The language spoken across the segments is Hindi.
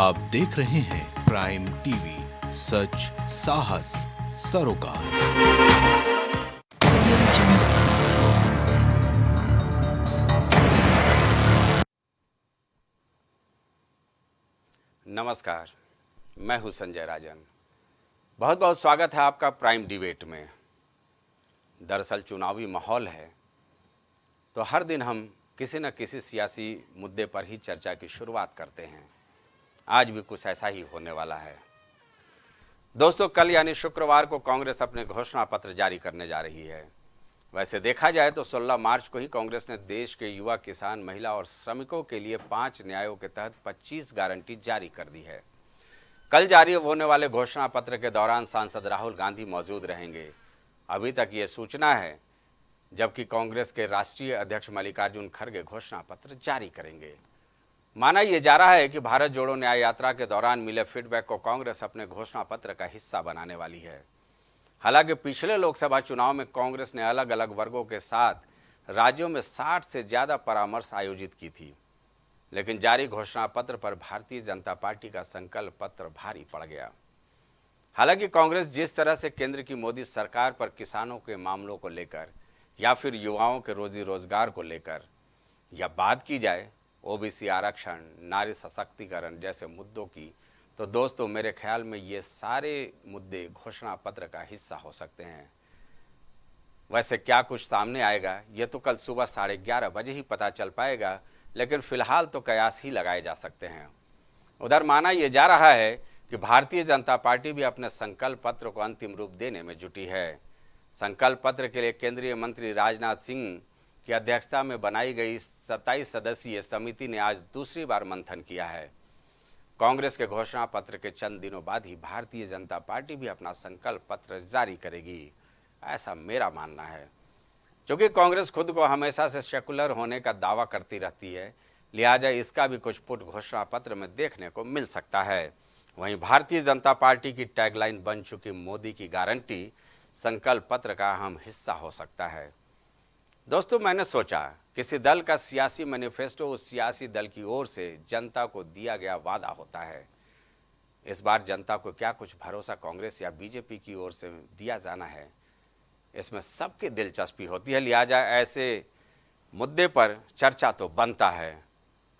आप देख रहे हैं प्राइम टीवी, सच साहस सरोकार। नमस्कार, मैं हूं संजय राजन। बहुत बहुत स्वागत है आपका प्राइम डिबेट में। दरअसल चुनावी माहौल है तो हर दिन हम किसी न किसी सियासी मुद्दे पर ही चर्चा की शुरुआत करते हैं। आज भी कुछ ऐसा ही होने वाला है। दोस्तों, कल यानी शुक्रवार को कांग्रेस अपने घोषणा पत्र जारी करने जा रही है। वैसे देखा जाए तो 16 मार्च को ही कांग्रेस ने देश के युवा, किसान, महिला और श्रमिकों के लिए 5 न्यायों के तहत 25 गारंटी जारी कर दी है। कल जारी होने वाले घोषणा पत्र के दौरान सांसद राहुल गांधी मौजूद रहेंगे। अभी तक ये सूचना है, जबकि कांग्रेस के राष्ट्रीय अध्यक्ष मल्लिकार्जुन खड़गे घोषणा पत्र जारी करेंगे। माना यह जा रहा है कि भारत जोड़ो न्याय यात्रा के दौरान मिले फीडबैक को कांग्रेस अपने घोषणा पत्र का हिस्सा बनाने वाली है। हालांकि पिछले लोकसभा चुनाव में कांग्रेस ने अलग अलग वर्गों के साथ राज्यों में 60 से ज़्यादा परामर्श आयोजित की थी, लेकिन जारी घोषणा पत्र पर भारतीय जनता पार्टी का संकल्प पत्र भारी पड़ गया। हालांकि कांग्रेस जिस तरह से केंद्र की मोदी सरकार पर किसानों के मामलों को लेकर या फिर युवाओं के रोजी रोजगार को लेकर या बात की जाए ओबीसी आरक्षण, नारी सशक्तिकरण जैसे मुद्दों की, तो दोस्तों मेरे ख्याल में ये सारे मुद्दे घोषणा पत्र का हिस्सा हो सकते हैं। वैसे क्या कुछ सामने आएगा ये तो कल सुबह 11:30 बजे ही पता चल पाएगा, लेकिन फिलहाल तो कयास ही लगाए जा सकते हैं। उधर माना यह जा रहा है कि भारतीय जनता पार्टी भी अपने संकल्प पत्र को अंतिम रूप देने में जुटी है। संकल्प पत्र के लिए केंद्रीय मंत्री राजनाथ सिंह की अध्यक्षता में बनाई गई 27 सदस्यीय समिति ने आज दूसरी बार मंथन किया है। कांग्रेस के घोषणा पत्र के चंद दिनों बाद ही भारतीय जनता पार्टी भी अपना संकल्प पत्र जारी करेगी, ऐसा मेरा मानना है। क्योंकि कांग्रेस खुद को हमेशा से सेकुलर होने का दावा करती रहती है, लिहाजा इसका भी कुछ पुट घोषणा पत्र में देखने को मिल सकता है। वहीं भारतीय जनता पार्टी की टैगलाइन बन चुकी मोदी की गारंटी संकल्प पत्र का अहम हिस्सा हो सकता है। दोस्तों, मैंने सोचा किसी दल का सियासी मैनिफेस्टो उस सियासी दल की ओर से जनता को दिया गया वादा होता है। इस बार जनता को क्या कुछ भरोसा कांग्रेस या बीजेपी की ओर से दिया जाना है, इसमें सबकी दिलचस्पी होती है। लिहाजा ऐसे मुद्दे पर चर्चा तो बनता है।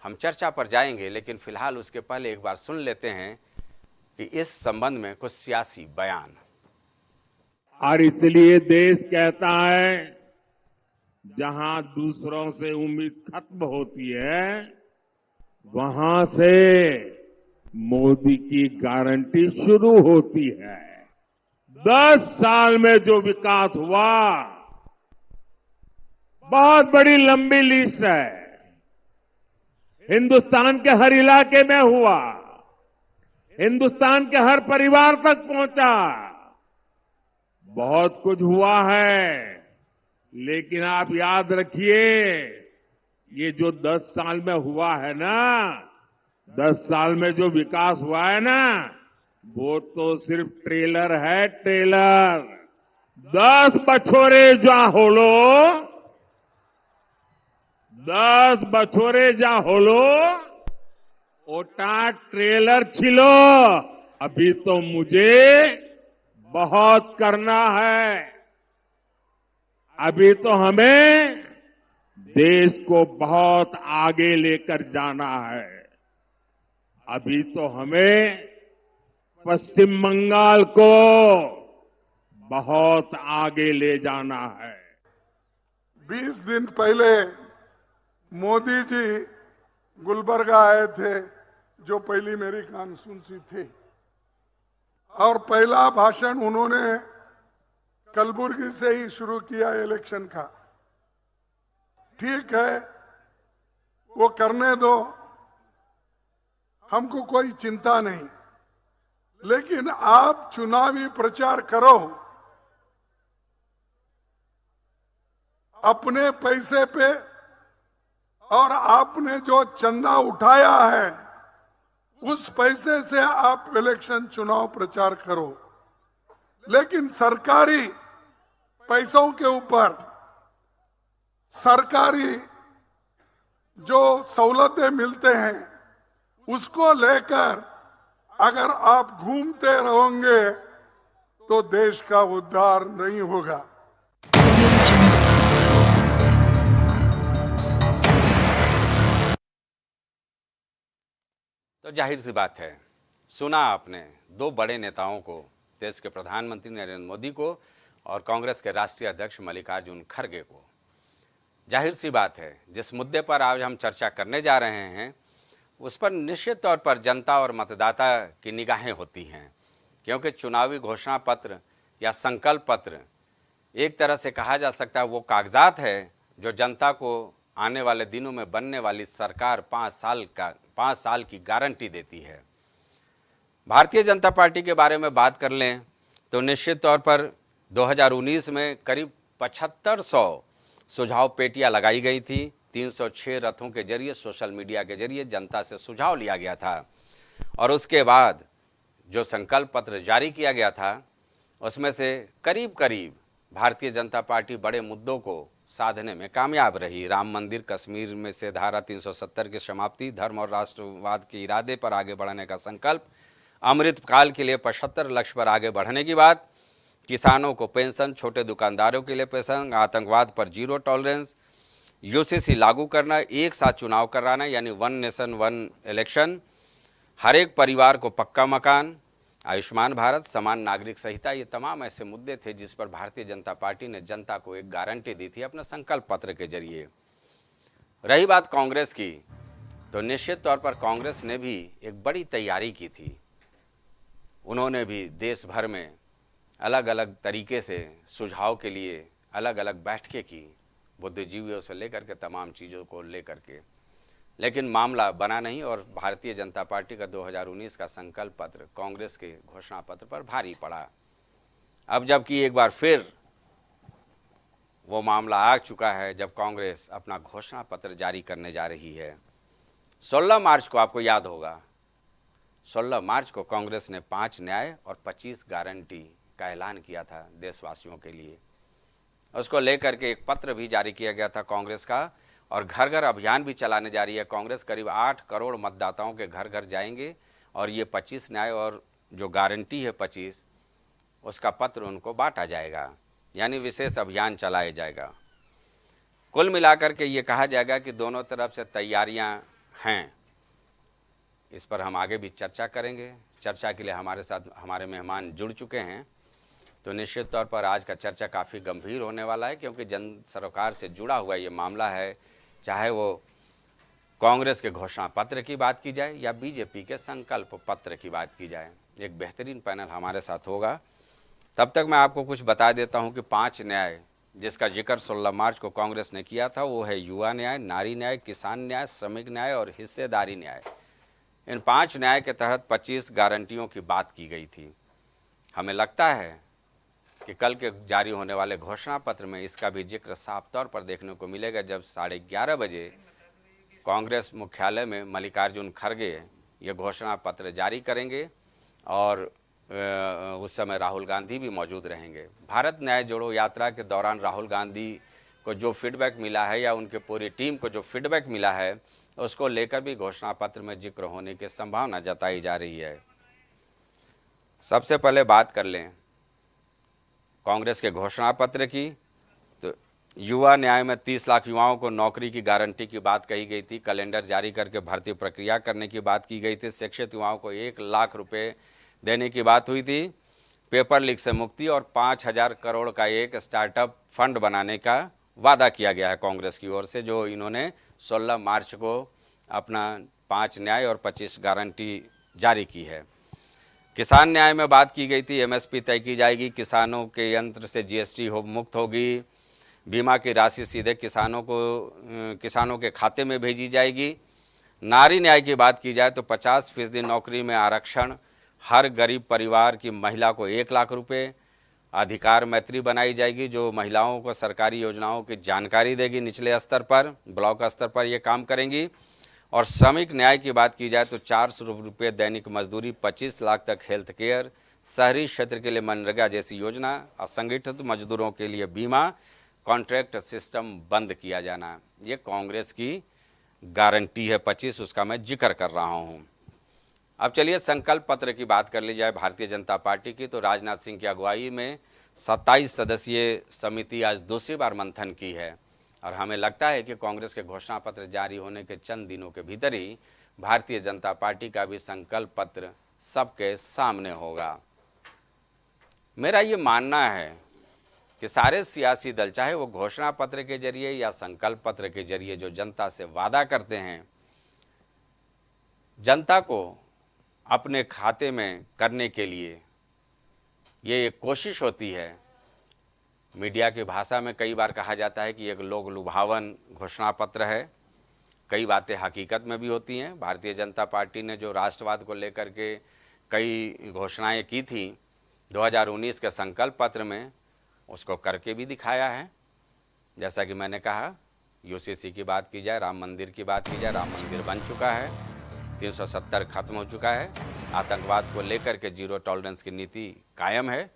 हम चर्चा पर जाएंगे, लेकिन फिलहाल उसके पहले एक बार सुन लेते हैं कि इस संबंध में कुछ सियासी बयान। और इसलिए देश कहता है, जहां दूसरों से उम्मीद खत्म होती है, वहां से मोदी की गारंटी शुरू होती है। 10 साल में जो विकास हुआ, बहुत बड़ी लंबी लिस्ट है। हिंदुस्तान के हर इलाके में हुआ, हिंदुस्तान के हर परिवार तक पहुंचा। बहुत कुछ हुआ है, लेकिन आप याद रखिए, ये जो 10 साल में हुआ है ना, 10 साल में जो विकास हुआ है ना, वो तो सिर्फ ट्रेलर है, ट्रेलर। 10 बछोरे जा होलो, 10 बछोरे जा होलो, ओटा ट्रेलर छिलो। अभी तो मुझे बहुत करना है। अभी तो हमें देश को बहुत आगे लेकर जाना है। अभी तो हमें पश्चिम बंगाल को बहुत आगे ले जाना है। 20 दिन पहले मोदी जी गुलबर्गा आए थे, जो पहली मेरी कॉन्स्टिट्यूंसी थी, और पहला भाषण उन्होंने कलबुर्गी से ही शुरू किया इलेक्शन का। ठीक है, वो करने दो, हमको कोई चिंता नहीं, लेकिन आप चुनावी प्रचार करो अपने पैसे पे, और आपने जो चंदा उठाया है उस पैसे से आप इलेक्शन चुनाव प्रचार करो। लेकिन सरकारी पैसों के ऊपर सरकारी जो सहूलतें मिलते हैं उसको लेकर अगर आप घूमते रहोगे तो देश का उद्धार नहीं होगा। तो जाहिर सी बात है, सुना आपने दो बड़े नेताओं को, देश के प्रधानमंत्री नरेंद्र मोदी को और कांग्रेस के राष्ट्रीय अध्यक्ष मल्लिकार्जुन खड़गे को। जाहिर सी बात है, जिस मुद्दे पर आज हम चर्चा करने जा रहे हैं उस पर निश्चित तौर पर जनता और मतदाता की निगाहें होती हैं, क्योंकि चुनावी घोषणा पत्र या संकल्प पत्र एक तरह से कहा जा सकता है वो कागजात है जो जनता को आने वाले दिनों में बनने वाली सरकार 5 साल की गारंटी देती है। भारतीय जनता पार्टी के बारे में बात कर लें तो निश्चित तौर पर 2019 में करीब 7500 सुझाव पेटियां लगाई गई थी। 306 रथों के जरिए, सोशल मीडिया के जरिए जनता से सुझाव लिया गया था और उसके बाद जो संकल्प पत्र जारी किया गया था उसमें से करीब करीब भारतीय जनता पार्टी बड़े मुद्दों को साधने में कामयाब रही। राम मंदिर, कश्मीर में से धारा 370 की समाप्ति, धर्म और राष्ट्रवाद के इरादे पर आगे बढ़ने का संकल्प, अमृतकाल के लिए 75 लक्ष्य पर आगे बढ़ने की बात, किसानों को पेंशन, छोटे दुकानदारों के लिए पेंशन, आतंकवाद पर जीरो टॉलरेंस, यूसीसी लागू करना, एक साथ चुनाव कराना यानी वन नेशन वन इलेक्शन, हर एक परिवार को पक्का मकान, आयुष्मान भारत, समान नागरिक संहिता, ये तमाम ऐसे मुद्दे थे जिस पर भारतीय जनता पार्टी ने जनता को एक गारंटी दी थी अपने संकल्प पत्र के जरिए। रही बात कांग्रेस की, तो निश्चित तौर पर कांग्रेस ने भी एक बड़ी तैयारी की थी। उन्होंने भी देश भर में अलग अलग तरीके से सुझाव के लिए अलग अलग बैठकें की, बुद्धिजीवियों से लेकर के तमाम चीज़ों को लेकर के, लेकिन मामला बना नहीं और भारतीय जनता पार्टी का 2019 का संकल्प पत्र कांग्रेस के घोषणा पत्र पर भारी पड़ा। अब जबकि एक बार फिर वो मामला आ चुका है जब कांग्रेस अपना घोषणा पत्र जारी करने जा रही है। 16 मार्च को आपको याद होगा, 16 मार्च को कांग्रेस ने 5 न्याय और 25 गारंटी का ऐलान किया था देशवासियों के लिए। उसको लेकर के एक पत्र भी जारी किया गया था कांग्रेस का, और घर घर अभियान भी चलाने जा रही है कांग्रेस। करीब 8 करोड़ मतदाताओं के घर घर जाएंगे और ये 25 न्याय और जो गारंटी है 25, उसका पत्र उनको बांटा जाएगा, यानी विशेष अभियान चलाया जाएगा। कुल मिलाकर के ये कहा जाएगा कि दोनों तरफ से तैयारियां हैं। इस पर हम आगे भी चर्चा करेंगे। चर्चा के लिए हमारे साथ हमारे मेहमान जुड़ चुके हैं, तो निश्चित तौर पर आज का चर्चा काफ़ी गंभीर होने वाला है, क्योंकि जन सरोकार से जुड़ा हुआ ये मामला है। चाहे वो कांग्रेस के घोषणा पत्र की बात की जाए या बीजेपी के संकल्प पत्र की बात की जाए, एक बेहतरीन पैनल हमारे साथ होगा। तब तक मैं आपको कुछ बता देता हूं कि 5 न्याय जिसका जिक्र 16 मार्च को कांग्रेस ने किया था वो है युवा न्याय, नारी न्याय, किसान न्याय, श्रमिक न्याय और हिस्सेदारी न्याय। इन 5 न्याय के तहत 25 गारंटियों की बात की गई थी। हमें लगता है कि कल के जारी होने वाले घोषणा पत्र में इसका भी जिक्र साफ तौर पर देखने को मिलेगा, जब 11:30 बजे कांग्रेस मुख्यालय में मल्लिकार्जुन खड़गे ये घोषणा पत्र जारी करेंगे और उस समय राहुल गांधी भी मौजूद रहेंगे। भारत न्याय जोड़ो यात्रा के दौरान राहुल गांधी को जो फीडबैक मिला है या उनके पूरी टीम को जो फीडबैक मिला है उसको लेकर भी घोषणा पत्र में जिक्र होने की संभावना जताई जा रही है। सबसे पहले बात कर लें कांग्रेस के घोषणा पत्र की, तो युवा न्याय में 30 लाख युवाओं को नौकरी की गारंटी की बात कही गई थी। कैलेंडर जारी करके भर्ती प्रक्रिया करने की बात की गई थी। शिक्षित युवाओं को 1 लाख रुपए देने की बात हुई थी। पेपर लीक से मुक्ति और 5,000 करोड़ का एक स्टार्टअप फंड बनाने का वादा किया गया है कांग्रेस की ओर से, जो इन्होंने 16 मार्च को अपना 5 न्याय और 25 गारंटी जारी की है। किसान न्याय में बात की गई थी, एमएसपी तय की जाएगी, किसानों के यंत्र से जीएसटी मुक्त होगी, बीमा की राशि सीधे किसानों के खाते में भेजी जाएगी। नारी न्याय की बात की जाए तो 50% नौकरी में आरक्षण, हर गरीब परिवार की महिला को 1 लाख रुपए, अधिकार मैत्री बनाई जाएगी जो महिलाओं को सरकारी योजनाओं की जानकारी देगी, निचले स्तर पर, ब्लॉक स्तर पर ये काम करेंगी। और श्रमिक न्याय की बात की जाए तो 400 रुपये दैनिक मजदूरी, 25 लाख तक हेल्थ केयर, शहरी क्षेत्र के लिए मनरेगा जैसी योजना, असंगठित मजदूरों के लिए बीमा, कॉन्ट्रैक्ट सिस्टम बंद किया जाना, ये कांग्रेस की गारंटी है 25, उसका मैं जिक्र कर रहा हूँ। अब चलिए संकल्प पत्र की बात कर ली जाए भारतीय जनता पार्टी की। तो राजनाथ सिंह की अगुवाई में 27 सदस्यीय समिति आज दूसरी बार मंथन की है और हमें लगता है कि कांग्रेस के घोषणा पत्र जारी होने के चंद दिनों के भीतर ही भारतीय जनता पार्टी का भी संकल्प पत्र सबके सामने होगा। मेरा ये मानना है कि सारे सियासी दल, चाहे वो घोषणा पत्र के जरिए या संकल्प पत्र के जरिए, जो जनता से वादा करते हैं, जनता को अपने खाते में करने के लिए ये एक कोशिश होती है। मीडिया की भाषा में कई बार कहा जाता है कि एक लोक लुभावन घोषणा पत्र है। कई बातें हकीकत में भी होती हैं। भारतीय जनता पार्टी ने जो राष्ट्रवाद को लेकर के कई घोषणाएं की थी 2019 के संकल्प पत्र में, उसको करके भी दिखाया है। जैसा कि मैंने कहा, यूसीसी की बात की जाए, राम मंदिर की बात की जाए, राम मंदिर बन चुका है, 370 खत्म हो चुका है, आतंकवाद को लेकर के जीरो टॉलरेंस की नीति कायम है।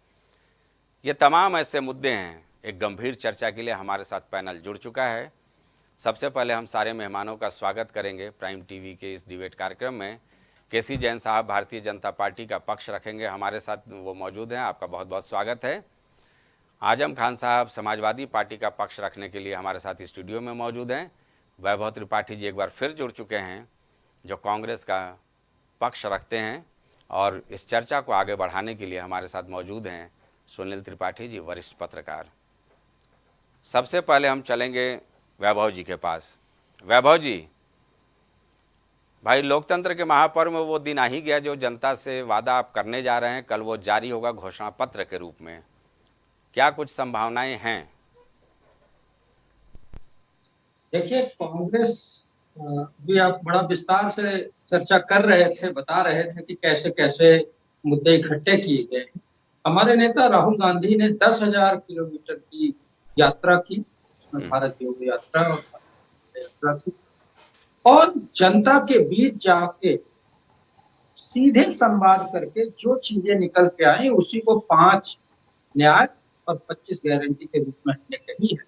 ये तमाम ऐसे मुद्दे हैं। एक गंभीर चर्चा के लिए हमारे साथ पैनल जुड़ चुका है। सबसे पहले हम सारे मेहमानों का स्वागत करेंगे प्राइम टीवी के इस डिबेट कार्यक्रम में। केसी जैन साहब भारतीय जनता पार्टी का पक्ष रखेंगे, हमारे साथ वो मौजूद हैं। आपका बहुत बहुत स्वागत है। आजम खान साहब समाजवादी पार्टी का पक्ष रखने के लिए हमारे साथ स्टूडियो में मौजूद हैं। वैभव त्रिपाठी जी एक बार फिर जुड़ चुके हैं, जो कांग्रेस का पक्ष रखते हैं, और इस चर्चा को आगे बढ़ाने के लिए हमारे साथ मौजूद हैं सुनील त्रिपाठी जी, वरिष्ठ पत्रकार। सबसे पहले हम चलेंगे वैभव जी के पास। वैभव जी, भाई, लोकतंत्र के महापर्व में वो दिन आ ही गया जो जनता से वादा आप करने जा रहे हैं, कल वो जारी होगा घोषणा पत्र के रूप में। क्या कुछ संभावनाएं हैं? देखिए, कांग्रेस भी आप बड़ा विस्तार से चर्चा कर रहे थे, बता रहे थे कि कैसे कैसे मुद्दे इकट्ठे किए गए। हमारे नेता राहुल गांधी ने 10,000 किलोमीटर की यात्रा की, उसमें भारत जोड़ो यात्रा और यात्रा की, और जनता के बीच जाके सीधे संवाद करके जो चीजें निकल के आई उसी को 5 न्याय और 25 गारंटी के रूप में हमने कही है।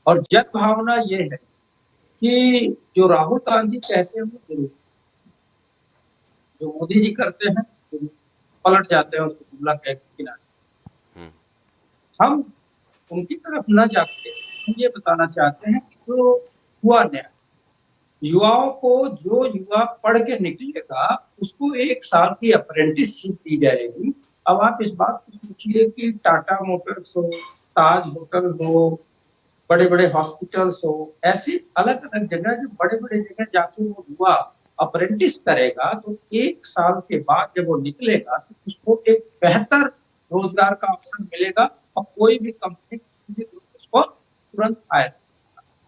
और जन भावना ये है कि जो राहुल गांधी कहते हैं वो जरूर, जो मोदी जी करते हैं पलट जाते हैं उसको जुमला कह के किनारे। हम उनकी तरफ न जाके हम ये बताना चाहते हैं कि जो हुआ न्याय, युवाओं को, जो युवा पढ़ के निकलेगा उसको 1 साल की अप्रेंटिसशिप दी जाएगी। अब आप इस बात को सोचिए कि टाटा मोटर्स हो, ताज होटल हो, बड़े बड़े हॉस्पिटल्स हो, ऐसी अलग अलग जगह, जो बड़े बड़े जगह जाके वो युवा अप्रेंटिस करेगा, तो 1 साल के बाद जब वो निकलेगा तो उसको एक बेहतर रोजगार का अवसर मिलेगा और कोई भी कंपनी उसको तुरंत हायर,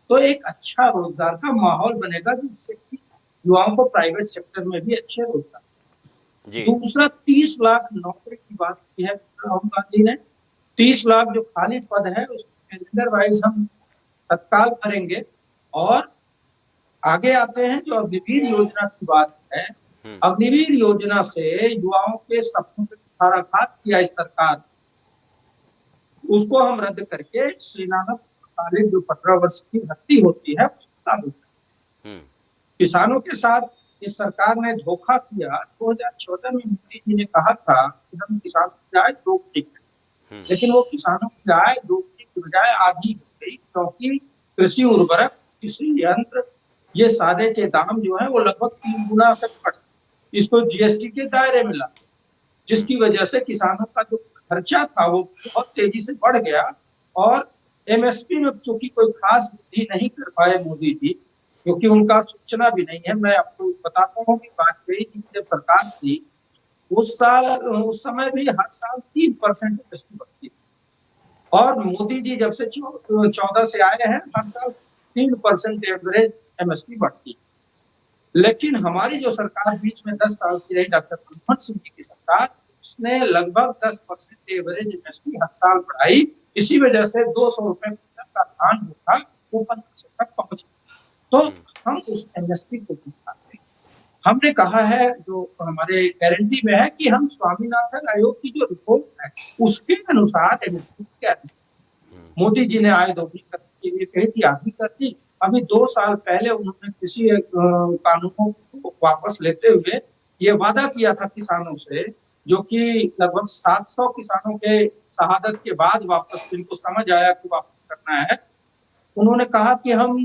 तो एक अच्छा रोजगार का माहौल बनेगा, जिससे कि युवाओं को प्राइवेट सेक्टर में भी अच्छे रोजगार। दूसरा, 30 लाख नौकरी की बात की है राहुल गांधी ने। 30 लाख जो खाली पद है उसको कैलेंडर वाइज हम तत्काल करेंगे। और आगे आते हैं जो अग्निवीर योजना की बात है। अग्निवीर योजना से युवाओं के सपनों पे कुठाराघात किया इस सरकार, उसको हम रद्द करके सेनानक जो 15 वर्ष की भर्ती होती है उसको लागू करें। किसानों के साथ इस सरकार ने धोखा किया। 2014 में मोदी जी ने कहा था कि हम किसानों की आय दोगुनी करें, लेकिन वो किसानों की आय दोगुनी की बजाय आधी हो गई, क्योंकि कृषि उर्वरक, कृषि यंत्र, ये सारे के दाम जो है वो लगभग 3 गुना तक बढ़, इसको जीएसटी के दायरे में ला, जिसकी वजह से किसानों का जो खर्चा था वो बहुत तेजी से बढ़ गया। और एमएसपी में चूंकि कोई खास वृद्धि नहीं कर पाए मोदी जी, क्योंकि उनका सूचना भी नहीं है। मैं आपको बताता हूँ कि वाजपेयी जी जब सरकार थी उस समय भी हर साल 3% एमएसपी बढ़ती थी, और मोदी जी जब से 14 से आए हैं हर साल 3% एवरेज एमएसपी बढ़ती। लेकिन हमारी जो सरकार बीच में 10 साल की रही, डॉक्टर मनमोहन सिंह जी की सरकार, उसने लगभग 10% एवरेज एमएसपी हर साल बढ़ाई। इसी वजह से 200 रुपए का धान जो था वो 1500 तक पहुंच गया। तो हम उस एमएसपी को दिखाते हैं। हमने कहा है, जो हमारे गारंटी में है, कि हम स्वामीनाथन आयोग की जो रिपोर्ट है उसके अनुसार एमएसपी क्या है। मोदी जी ने आय दोगुनी करने के लिए कही थी, आधी कर दी। अभी 2 साल पहले उन्होंने कृषि कानूनों को वापस लेते हुए ये वादा किया था किसानों से, जो कि लगभग 700 किसानों के शहादत के बाद वापस जिनको समझ आया कि वापस करना है, उन्होंने कहा कि हम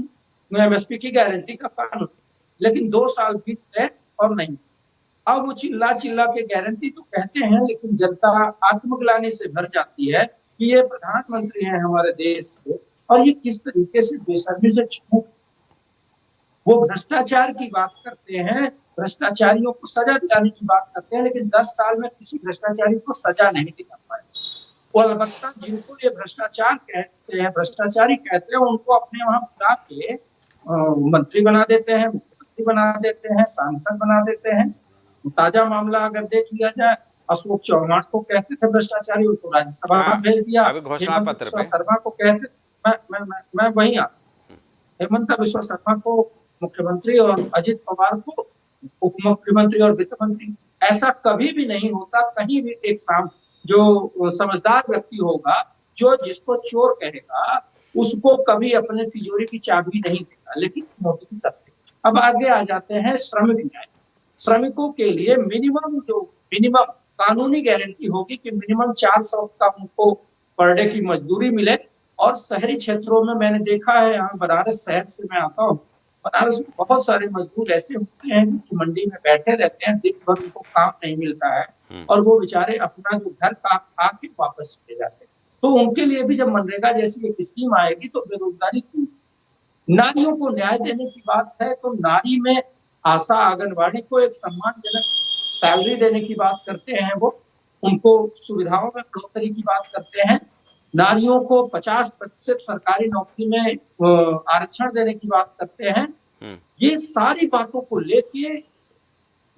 एमएसपी की गारंटी का कानून, लेकिन 2 साल बीत गए और नहीं। अब वो चिल्ला चिल्ला के गारंटी तो कहते हैं, लेकिन जनता आत्मग्लानि से भर जाती है कि ये प्रधानमंत्री हैं हमारे देश के और ये किस तरीके से बेशर्मी से छूट, वो भ्रष्टाचार की बात करते हैं, भ्रष्टाचारियों को सजा दिलाने की बात करते हैं, लेकिन 10 साल में किसी भ्रष्टाचारी को सजा नहीं दिला पाए। वो अलबत्ता जिनको ये भ्रष्टाचार कहते हैं, भ्रष्टाचारी कहते हैं, उनको अपने वहां बुला के मंत्री बना देते हैं, मुख्यमंत्री बना देते हैं, सांसद बना देते हैं। ताजा मामला अगर देख लिया जाए, अशोक चौहान को कहते थे भ्रष्टाचारी, उनको राज्यसभा में भेज दिया। अभी घोषणा पत्र पे शर्मा को कहते, मैं वही आता, हेमंत बिश्वा शर्मा को मुख्यमंत्री और अजित पवार को उप मुख्यमंत्री और वित्त मंत्री। ऐसा कभी भी नहीं होता, कहीं भी एक जो समझदार व्यक्ति होगा, जो जिसको चोर कहेगा, उसको कभी अपने तिजोरी की चाबी नहीं देगा, लेकिन मोदी करते। अब आगे आ जाते हैं श्रमिक न्याय। श्रमिकों के लिए मिनिमम कानूनी गारंटी होगी कि मिनिमम 400 का उनको पर डे की मजदूरी मिले। और शहरी क्षेत्रों में मैंने देखा है, यहाँ बनारस शहर से मैं आता हूँ, बनारस में बहुत सारे मजदूर ऐसे होते हैं कि मंडी में बैठे रहते हैं, दिन भर उनको काम नहीं मिलता है और वो बेचारे अपना जो घर का खा के वापस चले जाते हैं। तो उनके लिए भी जब मनरेगा जैसी एक स्कीम आएगी तो बेरोजगारी की, नारियों को न्याय देने की बात है तो नारी में आशा आंगनबाड़ी को एक सम्मानजनक सैलरी देने की बात करते हैं, वो उनको सुविधाओं में बढ़ोतरी की बात करते हैं, नारियों को 50% सरकारी नौकरी में आरक्षण देने की बात करते हैं। ये सारी बातों को लेके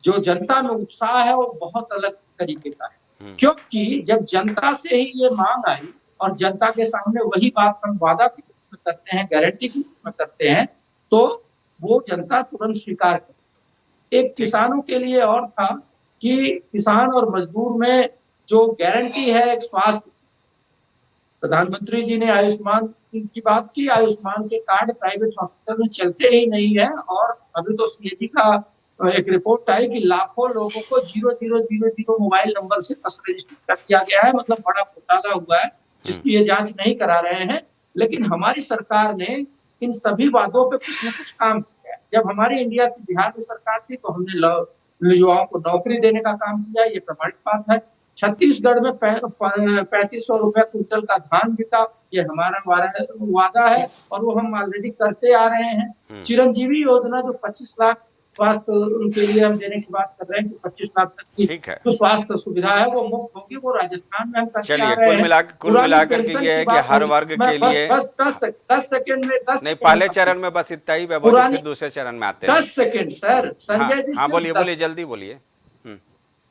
जो जनता में उत्साह है वो बहुत अलग तरीके का है, क्योंकि जब जनता से ही ये मांग आई और जनता के सामने वही बात हम वादा के रूप में करते हैं, गारंटी के रूप में करते हैं, तो वो जनता तुरंत स्वीकार करती है। एक किसानों के लिए और था कि किसान और मजदूर में जो गारंटी है एक स्वास्थ्य, प्रधानमंत्री जी ने आयुष्मान की बात की, आयुष्मान के कार्ड प्राइवेट हॉस्पिटल में चलते ही नहीं है और अभी तो सीएजी का एक रिपोर्ट आई कि लाखों लोगों को 0000 मोबाइल नंबर से बस रजिस्टर कर दिया गया है, मतलब बड़ा घोटाला हुआ है जिसकी ये जांच नहीं करा रहे हैं। लेकिन हमारी सरकार ने इन सभी वादों पे कुछ न कुछ काम किया है। जब हमारी इंडिया की बिहार में सरकार थी तो हमने युवाओं को नौकरी देने का काम किया, ये प्रमाणित बात है। छत्तीसगढ़ में 3500 रुपए क्विंटल का धान बिका, ये हमारा वादा है और वो हम ऑलरेडी करते आ रहे हैं। चिरंजीवी योजना जो 25 लाख स्वास्थ्य उनके लिए हम देने की बात कर रहे हैं कि 25 लाख तक की जो स्वास्थ्य सुविधा है वो मुफ्त होगी, वो राजस्थान में हम करते आ रहे हैं। कुल मिलाकर के ये है कि हर वर्ग के लिए बस 10 सेकंड में 10 नहीं, पहले चरण में बस इतना ही, फिर दूसरे चरण में आते हैं। 10 सेकंड सर, संजय जी। हाँ बोलिए, जल्दी बोलिए।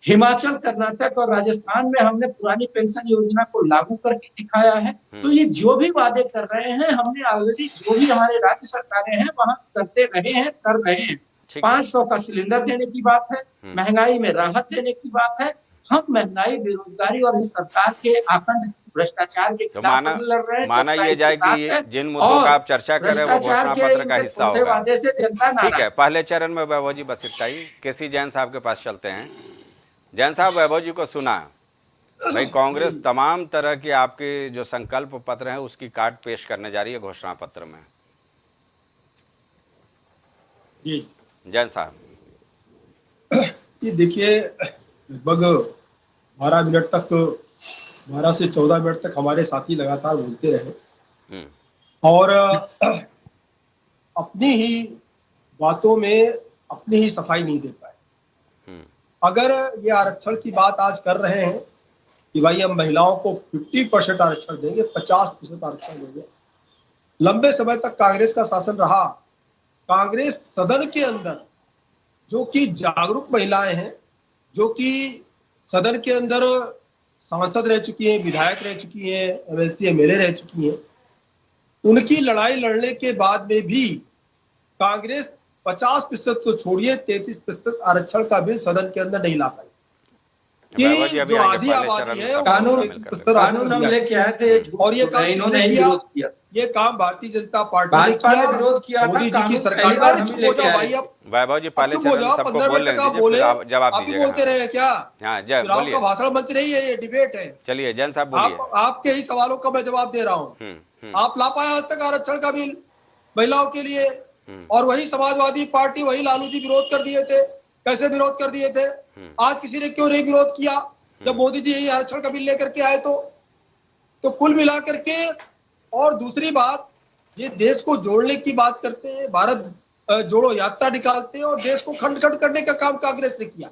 हिमाचल, कर्नाटक और राजस्थान में हमने पुरानी पेंशन योजना को लागू करके दिखाया है। तो ये जो भी वादे कर रहे हैं हमने ऑलरेडी, जो भी हमारे राज्य सरकारें हैं वहां करते रहे हैं, कर रहे हैं। 500 का सिलेंडर देने की बात है, महंगाई में राहत देने की बात है। हम महंगाई, बेरोजगारी और इस सरकार के आखंड भ्रष्टाचार के खिलाफ लड़ रहे हैं। माना ये जाए कि जिन मुद्दों का आप चर्चा कर रहे हैं वो घोषणा पत्र का हिस्सा होगा। ठीक है, पहले चरण में वैभव जी बस इतना ही। केसी जैन साहब के पास चलते हैं। जैन साहब, वैभव जी को सुना भाई, कांग्रेस तमाम तरह के आपके जो संकल्प पत्र हैं उसकी कार्ड पेश करने जा रही है घोषणा पत्र में। जी जैन साहब, ये देखिए, लगभग 12 मिनट तक, 12 से 14 मिनट तक हमारे साथी लगातार बोलते रहे और अपनी ही बातों में अपनी ही सफाई नहीं दे पाए। अगर ये आरक्षण की बात आज कर रहे हैं कि भाई हम महिलाओं को 50% आरक्षण देंगे, 50% आरक्षण देंगे, लंबे समय तक कांग्रेस का शासन रहा। कांग्रेस सदन के अंदर जो कि जागरूक महिलाएं हैं, जो कि सदन के अंदर सांसद रह चुकी हैं, विधायक रह चुकी हैं, एमएलसी एमएलए रह चुकी हैं, उनकी लड़ाई लड़ने के बाद में भी कांग्रेस 50% तो छोड़िए 33% आरक्षण का बिल सदन के अंदर नहीं ला पाई। बाबा जी, कि अभी जो आएंगे, आधी पहले आबादी चरण में है सबको कानून शामिल कर लेते हैं। कानून हम लेके आए थे, और ये काम इन्होंने किसने ही किया? विरोध किया। ये काम भारतीय जनता पार्टी ने भाजपा किया, ने विरोध किया था, मोदी जी की कानून सरकार पहली ने। बार अरे हम चुप ही हो लेके जाओ आए भाई, थे। अब वैभव जी, अब पहले चुप हो चरण में जाओ। सबको 15 बोल मिनट लेने तक आप दीजिए, बोले, फिर आप जवाब आप ही दीजिएगा। बोलते रहे क्या? हाँ, जय चुनाव का बोलिए। भाषण मंच नहीं है, ये डिबेट है। चलिए जैन साहब बोलिए। आपके ही सवालों का मैं जवाब दे रहा हूँ। आप ला पाए आज तक आरक्षण का बिल महिलाओं के लिए, और वही समाजवादी पार्टी, वही लालू जी विरोध कर दिए थे। कैसे विरोध कर दिए थे? आज किसी ने क्यों नहीं विरोध किया जब मोदी जी यही आरक्षण का बिल लेकर के आए? तो कुल मिलाकर के, और दूसरी बात, ये देश को जोड़ने की बात करते हैं, भारत जोड़ो यात्रा निकालते हैं, और देश को खंड खंड करने का काम कांग्रेस ने किया।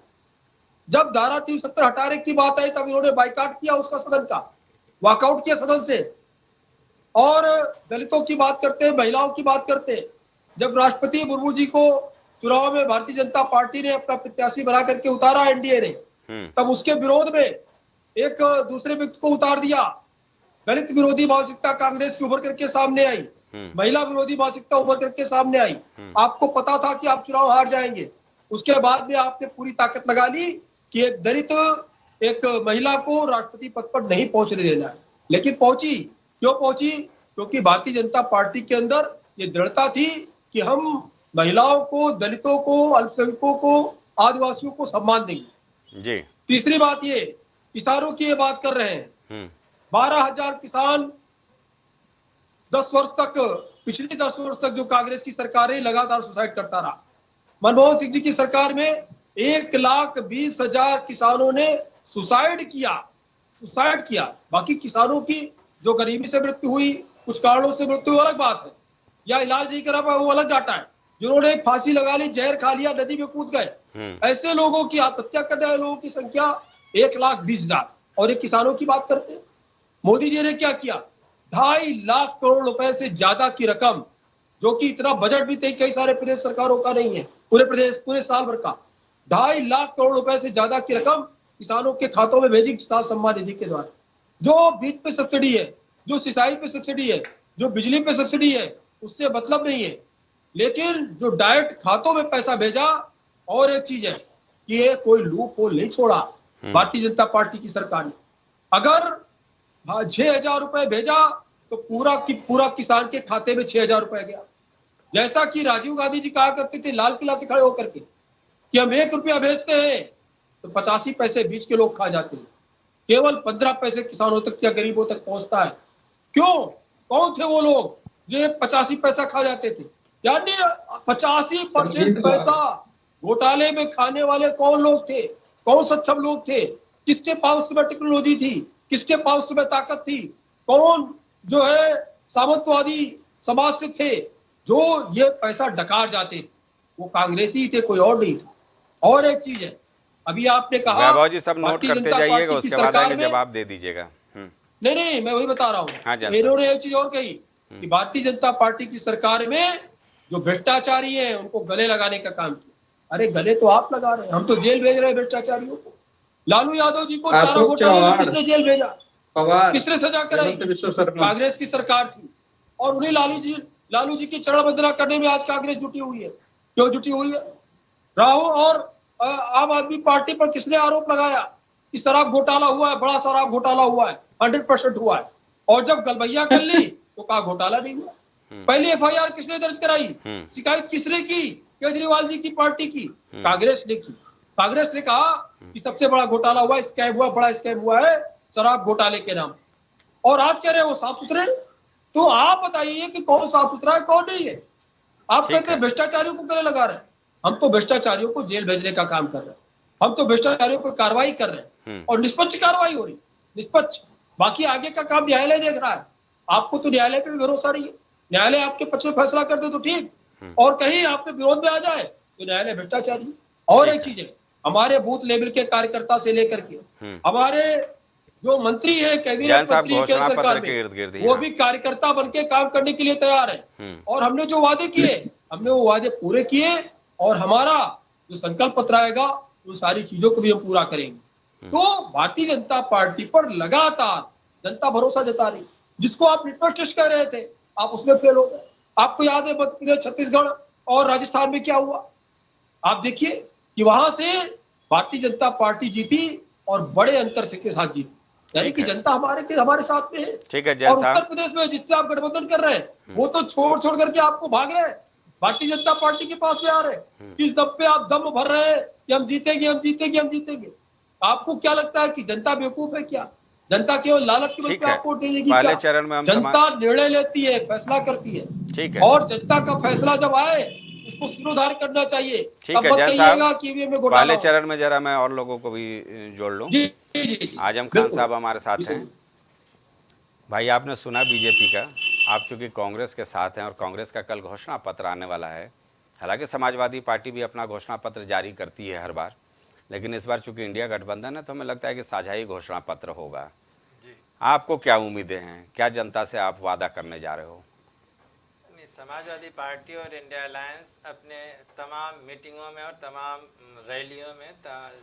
जब धारा 370 हटाने की बात आई तब इन्होंने बाइकाट किया उसका, सदन का वॉकआउट किया सदन से। और दलितों की बात करते हैं, महिलाओं की बात करते हैं। जब राष्ट्रपति मुर्मू जी को चुनाव में भारतीय जनता पार्टी ने अपना प्रत्याशी बना करके उतारा एनडीए ने, तब उसके विरोध में एक दूसरे व्यक्ति को उतार दिया। दलित विरोधी मानसिकता कांग्रेस की उभर करके सामने आई, महिला विरोधी मानसिकता उभर करके सामने आई। आपको पता था कि आप चुनाव हार जाएंगे, उसके बाद में आपने पूरी ताकत लगा ली कि एक दलित, एक महिला को राष्ट्रपति पद पर नहीं पहुंचने देना है। लेकिन पहुंची। क्यों पहुंची? क्योंकि भारतीय जनता पार्टी के अंदर ये दृढ़ता थी कि हम महिलाओं को, दलितों को, अल्पसंख्यकों को, आदिवासियों को सम्मान देंगे जी। तीसरी बात, ये किसानों की ये बात कर रहे हैं। 12,000 किसान 10 वर्ष तक, पिछले 10 वर्ष तक जो कांग्रेस की सरकार है लगातार सुसाइड करता रहा। मनमोहन सिंह जी की सरकार में 1,20,000 किसानों ने सुसाइड किया। बाकी किसानों की जो गरीबी से मृत्यु हुई, कुछ कारणों से मृत्यु, अलग बात है, या इलाज नहीं करा पाया, वो अलग डाटा है। जिन्होंने फांसी लगा ली, जहर खा लिया, नदी में कूद गए, ऐसे लोगों की आत्महत्या करने वाले लोगों की संख्या 1,20,000। और ये किसानों की बात करते हैं। मोदी जी ने क्या किया? 2.5 लाख करोड़ रुपए से ज्यादा की रकम, जो कि इतना बजट भी कई सारे प्रदेश सरकारों का नहीं है, पूरे साल भर का 2.5 लाख करोड़ रुपए से ज्यादा की रकम किसानों के खातों में भेजी किसान सम्मान निधि के द्वारा। जो बीज पे सब्सिडी है, जो सिंचाई पे सब्सिडी है, जो बिजली पे सब्सिडी है, उससे मतलब नहीं है। लेकिन जो डायरेक्ट खातों में पैसा भेजा, और एक चीज है कि ये कोई लूप होल नहीं छोड़ा भारतीय जनता पार्टी की सरकार ने। अगर 6,000 रुपए भेजा तो पूरा किसान के खाते में 6,000 रुपए गया। जैसा कि राजीव गांधी जी कहा करते थे लाल किला से खड़े होकर के कि हम 1 रुपया भेजते हैं तो 85 पैसे बीच के लोग खा जाते हैं, केवल 15 पैसे किसानों तक या गरीबों तक पहुंचता है। क्यों? कौन थे वो लोग जो 85 पैसा खा जाते थे? यानी 85% पैसा घोटाले में खाने वाले कौन लोग थे? कौन सक्षम लोग थे? किसके पास उस समय टेक्नोलॉजी थी? किसके पास उस समय ताकत थी? कौन जो है सामंतवादी समाज से थे जो ये पैसा डकार जाते थे? वो कांग्रेसी थे, कोई और नहीं था। और एक चीज है, अभी आपने कहा वैभव जी सब नोट करते जाइएगा, उसके बाद आगे जवाब दे दीजिएगा। नहीं, मैं वही बता रहा हूँ। इन्होंने एक चीज और कही कि भारतीय जनता पार्टी की सरकार में जो भ्रष्टाचारी हैं उनको गले लगाने का काम किया। अरे गले तो आप लगा रहे हैं, हम तो जेल भेज रहे हैं भ्रष्टाचारियों को। लालू यादव जी को चारा घोटाले में किसने जेल भेजा? किसने सजा कराई? कांग्रेस की सरकार थी। और उन्हें लालू जी की चरण वंदना करने में आज कांग्रेस जुटी हुई है। क्यों जुटी हुई है? राहुल और आम आदमी पार्टी पर किसने आरोप लगाया कि शराब घोटाला हुआ है, बड़ा शराब घोटाला हुआ है, 100% हुआ है। और जब गलबैया कर ली तो कहा घोटाला नहीं हुआ। पहली एफआईआर किसने दर्ज कराई? शिकायत किसने की? केजरीवाल जी की पार्टी की, कांग्रेस ने की। कांग्रेस ने कहा कि सबसे बड़ा घोटाला हुआ, स्कैम हुआ, बड़ा स्कैम हुआ है शराब घोटाले के नाम। और आज कह रहे हैं वो साफ सुथरे। तो आप बताइए कि कौन साफ सुथरा है, कौन नहीं है? आप कहते हैं भ्रष्टाचारियों को गले लगा रहे हैं। हम तो भ्रष्टाचारियों को जेल भेजने का काम कर रहे हैं। हम तो भ्रष्टाचारियों पर कार्रवाई कर रहे हैं और निष्पक्ष कार्रवाई हो रही, निष्पक्ष। बाकी आगे का काम न्यायालय देख रहा है। आपको तो न्यायालय पे भी भरोसा नहीं है। न्यायालय आपके पक्ष में फैसला कर दे तो ठीक, और कहीं आपके विरोध में आ जाए तो न्यायालय भ्रष्टाचारी। और एक चीज है, हमारे बूथ लेवल के कार्यकर्ता से लेकर के हमारे जो मंत्री है, कैबिनेट मंत्री है केंद्र सरकार में, वो भी कार्यकर्ता बनके काम करने के लिए तैयार है। और हमने जो वादे किए, हमने वो वादे पूरे किए, और हमारा जो संकल्प पत्र आएगा उन सारी चीजों को भी हम पूरा करेंगे। तो भारतीय जनता पार्टी पर लगातार जनता भरोसा जता रही। जिसको आप लिटमस टेस्ट कर रहे थे, आप उसमें फेल हो गए। आपको याद है मध्य प्रदेश, छत्तीसगढ़ और राजस्थान में क्या हुआ? आप देखिए कि वहां से भारतीय जनता पार्टी जीती और बड़े अंतर से के साथ जीती, यानी कि जनता हमारे साथ में है। ठीक है जय और साहब। उत्तर प्रदेश में जिससे आप गठबंधन कर रहे हैं वो तो छोड़ करके आपको भाग रहे हैं, भारतीय जनता पार्टी के पास में आ रहे हैं। इस दम पे आप दम भर रहे हैं कि हम जीतेंगे। आपको क्या लगता है कि जनता बेवकूफ है क्या? जनता केवल लालच के बल पे आपको वोट देगी क्या? पहले चरण में हम जनता निर्णय लेती है, फैसला करती है। ठीक है। और जनता का फैसला जब आए उसको सिरोधार्य करना चाहिए। ठीक तब है मत जय कहिएगा साहब, कि ईवीएम में घोटाला पहले हो। चरण में जरा मैं और लोगों को भी जोड़ लूं। जी। आजम खान साहब हमारे साथ हैं। भाई आपने सुना बीजेपी का, आप चूंकि कांग्रेस के साथ हैं और कांग्रेस का कल घोषणा पत्र आने वाला है। हालांकि समाजवादी पार्टी भी अपना घोषणा पत्र जारी करती है हर बार, लेकिन इस बार चूंकि इंडिया गठबंधन है तो हमें लगता है कि साझा ही घोषणा पत्र होगा। आपको क्या उम्मीदें हैं, क्या जनता से आप वादा करने जा रहे हो? समाजवादी पार्टी और इंडिया अलायंस अपने तमाम मीटिंगों में और तमाम रैलियों में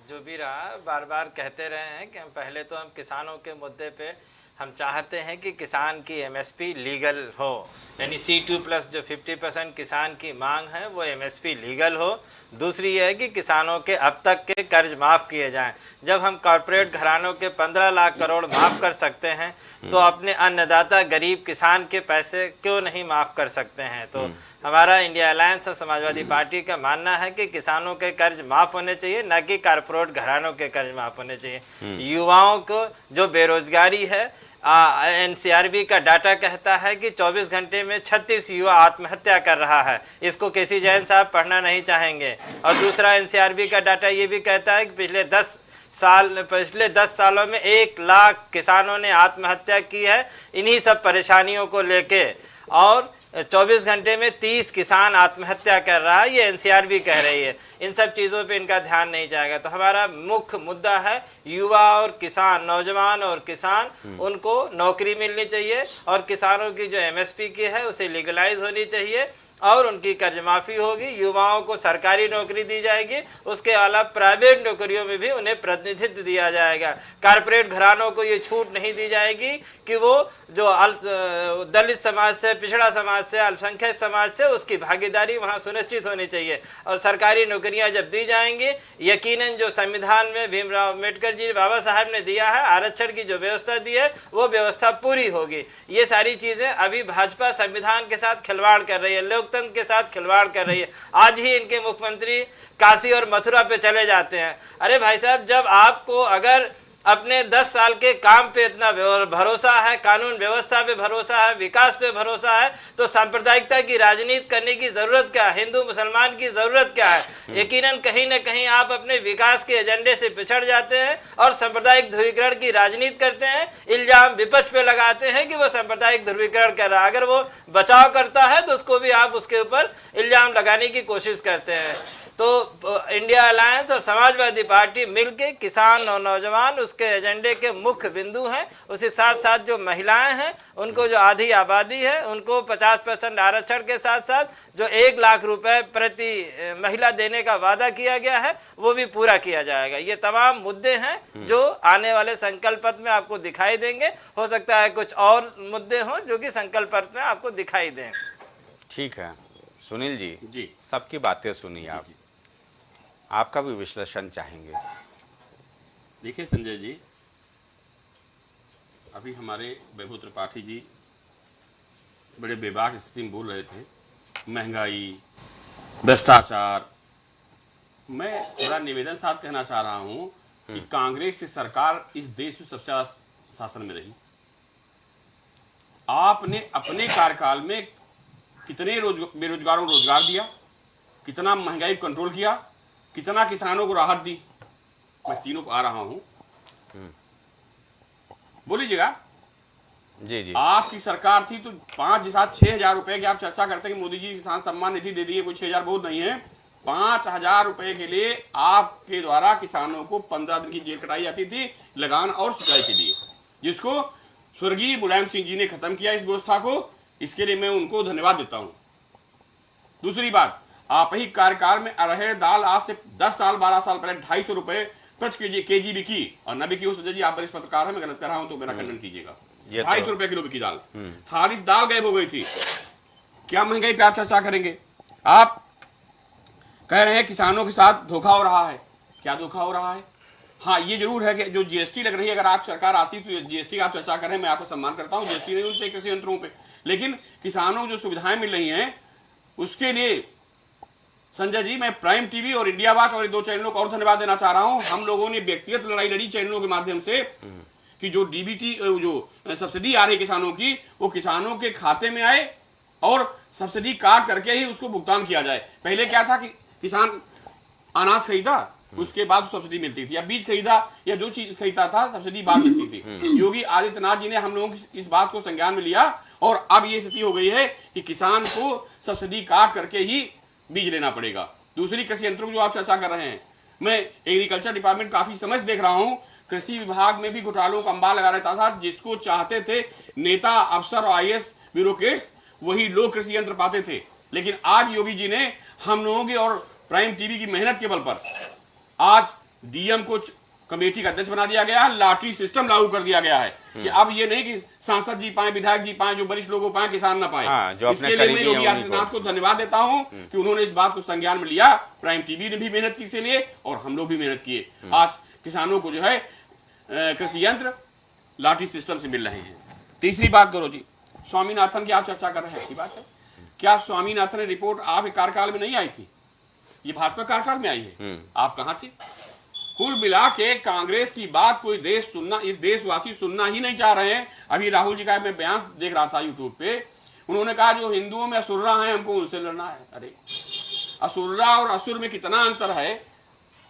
जो भी रहा बार बार कहते रहे हैं कि हम किसानों के मुद्दे पे हम चाहते हैं कि किसान की एमएसपी लीगल हो, यानी C2+ जो 50% किसान की मांग है वो एमएसपी लीगल हो। दूसरी ये है कि किसानों के अब तक के कर्ज माफ़ किए जाएं। जब हम कॉरपोरेट घरानों के 15 लाख करोड़ माफ़ कर सकते हैं तो अपने अन्नदाता गरीब किसान के पैसे क्यों नहीं माफ़ कर सकते हैं? तो हमारा इंडिया अलायंस और समाजवादी पार्टी का मानना है कि किसानों के कर्ज माफ़ होने चाहिए, न कि कॉरपोरेट घरानों के कर्ज माफ़ होने चाहिए। युवाओं को जो बेरोजगारी है, एनसीआरबी का डाटा कहता है कि 24 घंटे में 36 युवा आत्महत्या कर रहा है। इसको केसी जैन साहब पढ़ना नहीं चाहेंगे। और दूसरा एनसीआरबी का डाटा ये भी कहता है कि पिछले 10 सालों में 1 लाख किसानों ने आत्महत्या की है इन्हीं सब परेशानियों को लेके, और 24 घंटे में 30 किसान आत्महत्या कर रहा है, ये एनसीआरबी कह रही है। इन सब चीज़ों पे इनका ध्यान नहीं जाएगा। तो हमारा मुख्य मुद्दा है युवा और किसान, नौजवान और किसान, उनको नौकरी मिलनी चाहिए और किसानों की जो एमएसपी की है उसे लीगलाइज होनी चाहिए और उनकी कर्ज माफ़ी होगी। युवाओं को सरकारी नौकरी दी जाएगी, उसके अलावा प्राइवेट नौकरियों में भी उन्हें प्रतिनिधित्व दिया जाएगा। कॉरपोरेट घरानों को ये छूट नहीं दी जाएगी कि वो जो दलित समाज से, पिछड़ा समाज से, अल्पसंख्यक समाज से उसकी भागीदारी वहाँ सुनिश्चित होनी चाहिए। और सरकारी नौकरियाँ जब दी जाएंगी, यकीनन जो संविधान में भीमराव अम्बेडकर जी बाबा साहब ने दिया है, आरक्षण की जो व्यवस्था दी है वो व्यवस्था पूरी होगी। ये सारी चीज़ें अभी भाजपा संविधान के साथ खिलवाड़ कर रही है, लोकतंत्र के साथ खिलवाड़ कर रही है। आज ही इनके मुख्यमंत्री काशी और मथुरा पे चले जाते हैं। अरे भाई साहब, जब आपको अगर अपने 10 साल के काम पे इतना भरोसा है, कानून व्यवस्था पे भरोसा है, विकास पे भरोसा है, तो सांप्रदायिकता की राजनीति करने की ज़रूरत क्या है? हिंदू मुसलमान की ज़रूरत क्या है? यकीनन कहीं ना कहीं आप अपने विकास के एजेंडे से पिछड़ जाते हैं और सांप्रदायिक ध्रुवीकरण की राजनीति करते हैं। इल्ज़ाम विपक्ष पे लगाते हैं कि वो सांप्रदायिक ध्रुवीकरण कर रहा है। अगर वो बचाव करता है तो उसको भी आप उसके ऊपर इल्ज़ाम लगाने की कोशिश करते हैं। तो इंडिया अलायंस और समाजवादी पार्टी मिलके किसान और नौजवान उसके एजेंडे के मुख्य बिंदु हैं। उसके साथ साथ जो महिलाएं हैं उनको जो आधी आबादी है उनको 50% आरक्षण के साथ साथ जो 1 लाख रुपए प्रति महिला देने का वादा किया गया है वो भी पूरा किया जाएगा। ये तमाम मुद्दे हैं जो आने वाले संकल्प पत्र में आपको दिखाई देंगे। हो सकता है कुछ और मुद्दे हों जो कि संकल्प पत्र में आपको दिखाई दें। ठीक है सुनील जी, जी सबकी बातें सुनिए आप, आपका भी विश्लेषण चाहेंगे। देखिए संजय जी, अभी हमारे वैभव त्रिपाठी जी बड़े बेबाक स्थिति में बोल रहे थे, महंगाई, भ्रष्टाचार। मैं बड़ा निवेदन साथ कहना चाह रहा हूं कि कांग्रेस की सरकार इस देश में सबसे ज्यादा शासन में रही। आपने अपने कार्यकाल में कितने बेरोजगारों को रोजगार दिया, कितना महंगाई कंट्रोल किया, कितना किसानों को राहत दी। मैं तीनों को आ रहा हूं, बोलीजिएगा। जी जी, आपकी सरकार थी तो 5,000-6,000 रुपए की आप चर्चा करते हैं कि मोदी जी किसान सम्मान निधि दे दिए, कोई 6,000 बहुत नहीं है। 5,000 रुपए के लिए आपके द्वारा किसानों को 15 दिन की जेल कटाई जाती थी लगान और सिंचाई के लिए, जिसको स्वर्गीय मुलायम सिंह जी ने खत्म किया इस व्यवस्था को। इसके लिए मैं उनको धन्यवाद देता हूं। दूसरी बात, आप ही कार्यकाल में अरहर दाल आज से 10 साल 12 साल पहले 250 रुपए प्रति केजी बिकी और न बिकी हो। संजय जी आप वरिष्ठ पत्रकार हैं, मैं गलत कर रहा हूं तो मेरा खंडन कीजिएगा। 250 रुपए किलो बिकी दाल, थाली दाल गायब हो गई थी। क्या महंगाई पे आप चर्चा करेंगे? आप कह रहे हैं किसानों के साथ धोखा हो रहा है। क्या धोखा हो रहा है? हाँ ये जरूर है कि जो जीएसटी लग रही है, अगर आप सरकार आती तो जीएसटी आप चर्चा करें, मैं आपको सम्मान करता हूँ, जीएसटी नहीं होनी चाहिए कृषि यंत्रों पे, लेकिन किसानों को जो सुविधाएं मिल रही हैं उसके लिए संजय जी मैं प्राइम टीवी और इंडिया वॉच और 2 चैनलों को और धन्यवाद देना चाह रहा हूं। हम लोगों ने व्यक्तिगत लड़ाई लड़ी चैनलों के माध्यम से कि जो डीबीटी जो सब्सिडी आ रही किसानों की वो किसानों के खाते में आए और सब्सिडी काट करके ही उसको भुगतान किया जाए। पहले क्या था कि किसान अनाज खरीदा उसके बाद सब्सिडी मिलती थी, या बीज खरीदा या जो चीज खरीदा था सब्सिडी बाद मिलती थी। योगी आदित्यनाथ जी ने हम लोगों की इस बात को संज्ञान में लिया और अब ये स्थिति हो गई है कि किसान को सब्सिडी काट करके ही बीज लेना पड़ेगा। दूसरी कृषि यंत्रों की जो आप चर्चा कर रहे हैं, मैं एग्रीकल्चर डिपार्टमेंट काफी समय से देख रहा हूं, कृषि विभाग में भी घोटालों का अंबार लगा रहता था। जिसको चाहते थे नेता, अफसर और आईएएस ब्यूरोक्रेट्स, वही लोग कृषि यंत्र पाते थे। लेकिन आज योगी जी ने हम लोगों की और प्राइम टीवी की मेहनत के बल पर आज डीएम को कमेटी का अध्यक्ष बना दिया गया है, लॉटरी सिस्टम लागू कर दिया गया है कि अब ये नहीं कि सांसद जी पाए, विधायक जी पाए, जो वरिष्ठ लोगों पाए, किसान ना पाए। इसके लिए मैं योगी आदित्यनाथ को धन्यवाद देता हूं कि उन्होंने इस बात को संज्ञान में लिया। प्राइम टीवी ने भी मेहनत की इसके लिए और हम लोग भी मेहनत किए। आज किसानों को जो है कृषि यंत्र लॉटरी सिस्टम से मिल रहे हैं। तीसरी बात करो जी, स्वामीनाथन की आप चर्चा कर रहे हैं, अच्छी बात है। क्या स्वामीनाथन रिपोर्ट आपके कार्यकाल में नहीं आई थी? ये भाजपा कार्यकाल में आई है, आप कहां थे? कुल मिला के कांग्रेस की बात कोई इस देशवासी सुनना ही नहीं चाह रहे हैं। अभी राहुल जी का मैं बयान देख रहा था यूट्यूब पे, उन्होंने कहा जो हिंदुओं में असुर्रा है हमको उनसे लड़ना है। अरे असुर्रा और असुर में कितना अंतर है।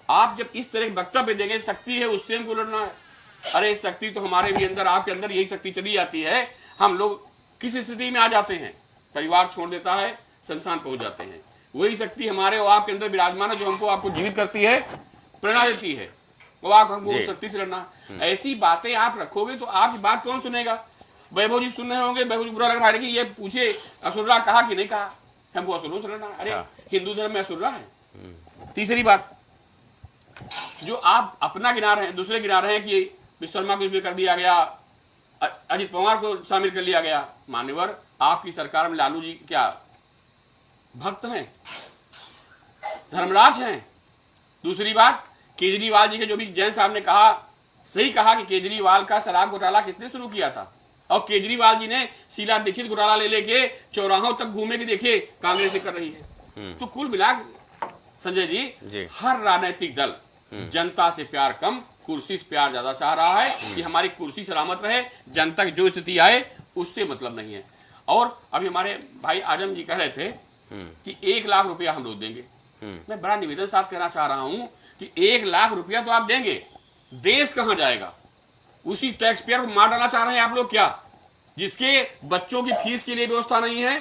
आप जब इस तरह वक्तव्य देंगे शक्ति है उससे हमको लड़ना है, अरे शक्ति तो हमारे भी अंदर, आपके अंदर यही शक्ति चली जाती है। हम लोग किस स्थिति में आ जाते हैं, परिवार छोड़ देता है, शमशान पहुंच जाते हैं। वही शक्ति हमारे और आपके अंदर विराजमान है जो हमको आपको जीवित करती है, प्रेरणा देती है। वो आप हमको शक्ति से लड़ना। ऐसी बातें आप रखोगे तो आपकी बात कौन सुनेगा? वैभव जी सुन रहे होंगे, वैभव जी बुरा लग रहा है कि ये पूछे असुर्रा कहा कि नहीं कहा, हमको असुरों से लड़ना। अरे हिंदू धर्म में असुर्रा है। तीसरी बात, जो आप अपना गिना रहे हैं, दूसरे गिना रहे हैं कि विश्वकर्मा को इसमें कर दिया गया, अजित पवार को शामिल कर लिया गया। मान्यवर, आपकी सरकार में लालू जी क्या भक्त हैं, धर्मराज हैं? दूसरी बात, केजरीवाल जी के जो भी जैन साहब ने कहा, सही कहा कि केजरीवाल का शराब घोटाला किसने शुरू किया था, और केजरीवाल जी ने शीला दीक्षित घोटाला ले लेके चौराहों तक घूमे के देखिए कांग्रेस कर रही है। तो कुल मिला संजय जी, हर राजनीतिक दल जनता से प्यार कम, कुर्सी से प्यार ज्यादा चाह रहा है कि हमारी कुर्सी सलामत रहे, जनता की जो स्थिति आए उससे मतलब नहीं है। और अभी हमारे भाई आजम जी कह रहे थे कि 1 लाख रुपया हम लोग देंगे। मैं बड़ा निवेदन साथ कहना चाह रहा हूं कि 1 लाख रुपया तो आप देंगे, देश कहां जाएगा? उसी टैक्स पेयर को मार डालना चाह रहे हैं आप लोग क्या? जिसके बच्चों की फीस के लिए व्यवस्था नहीं है,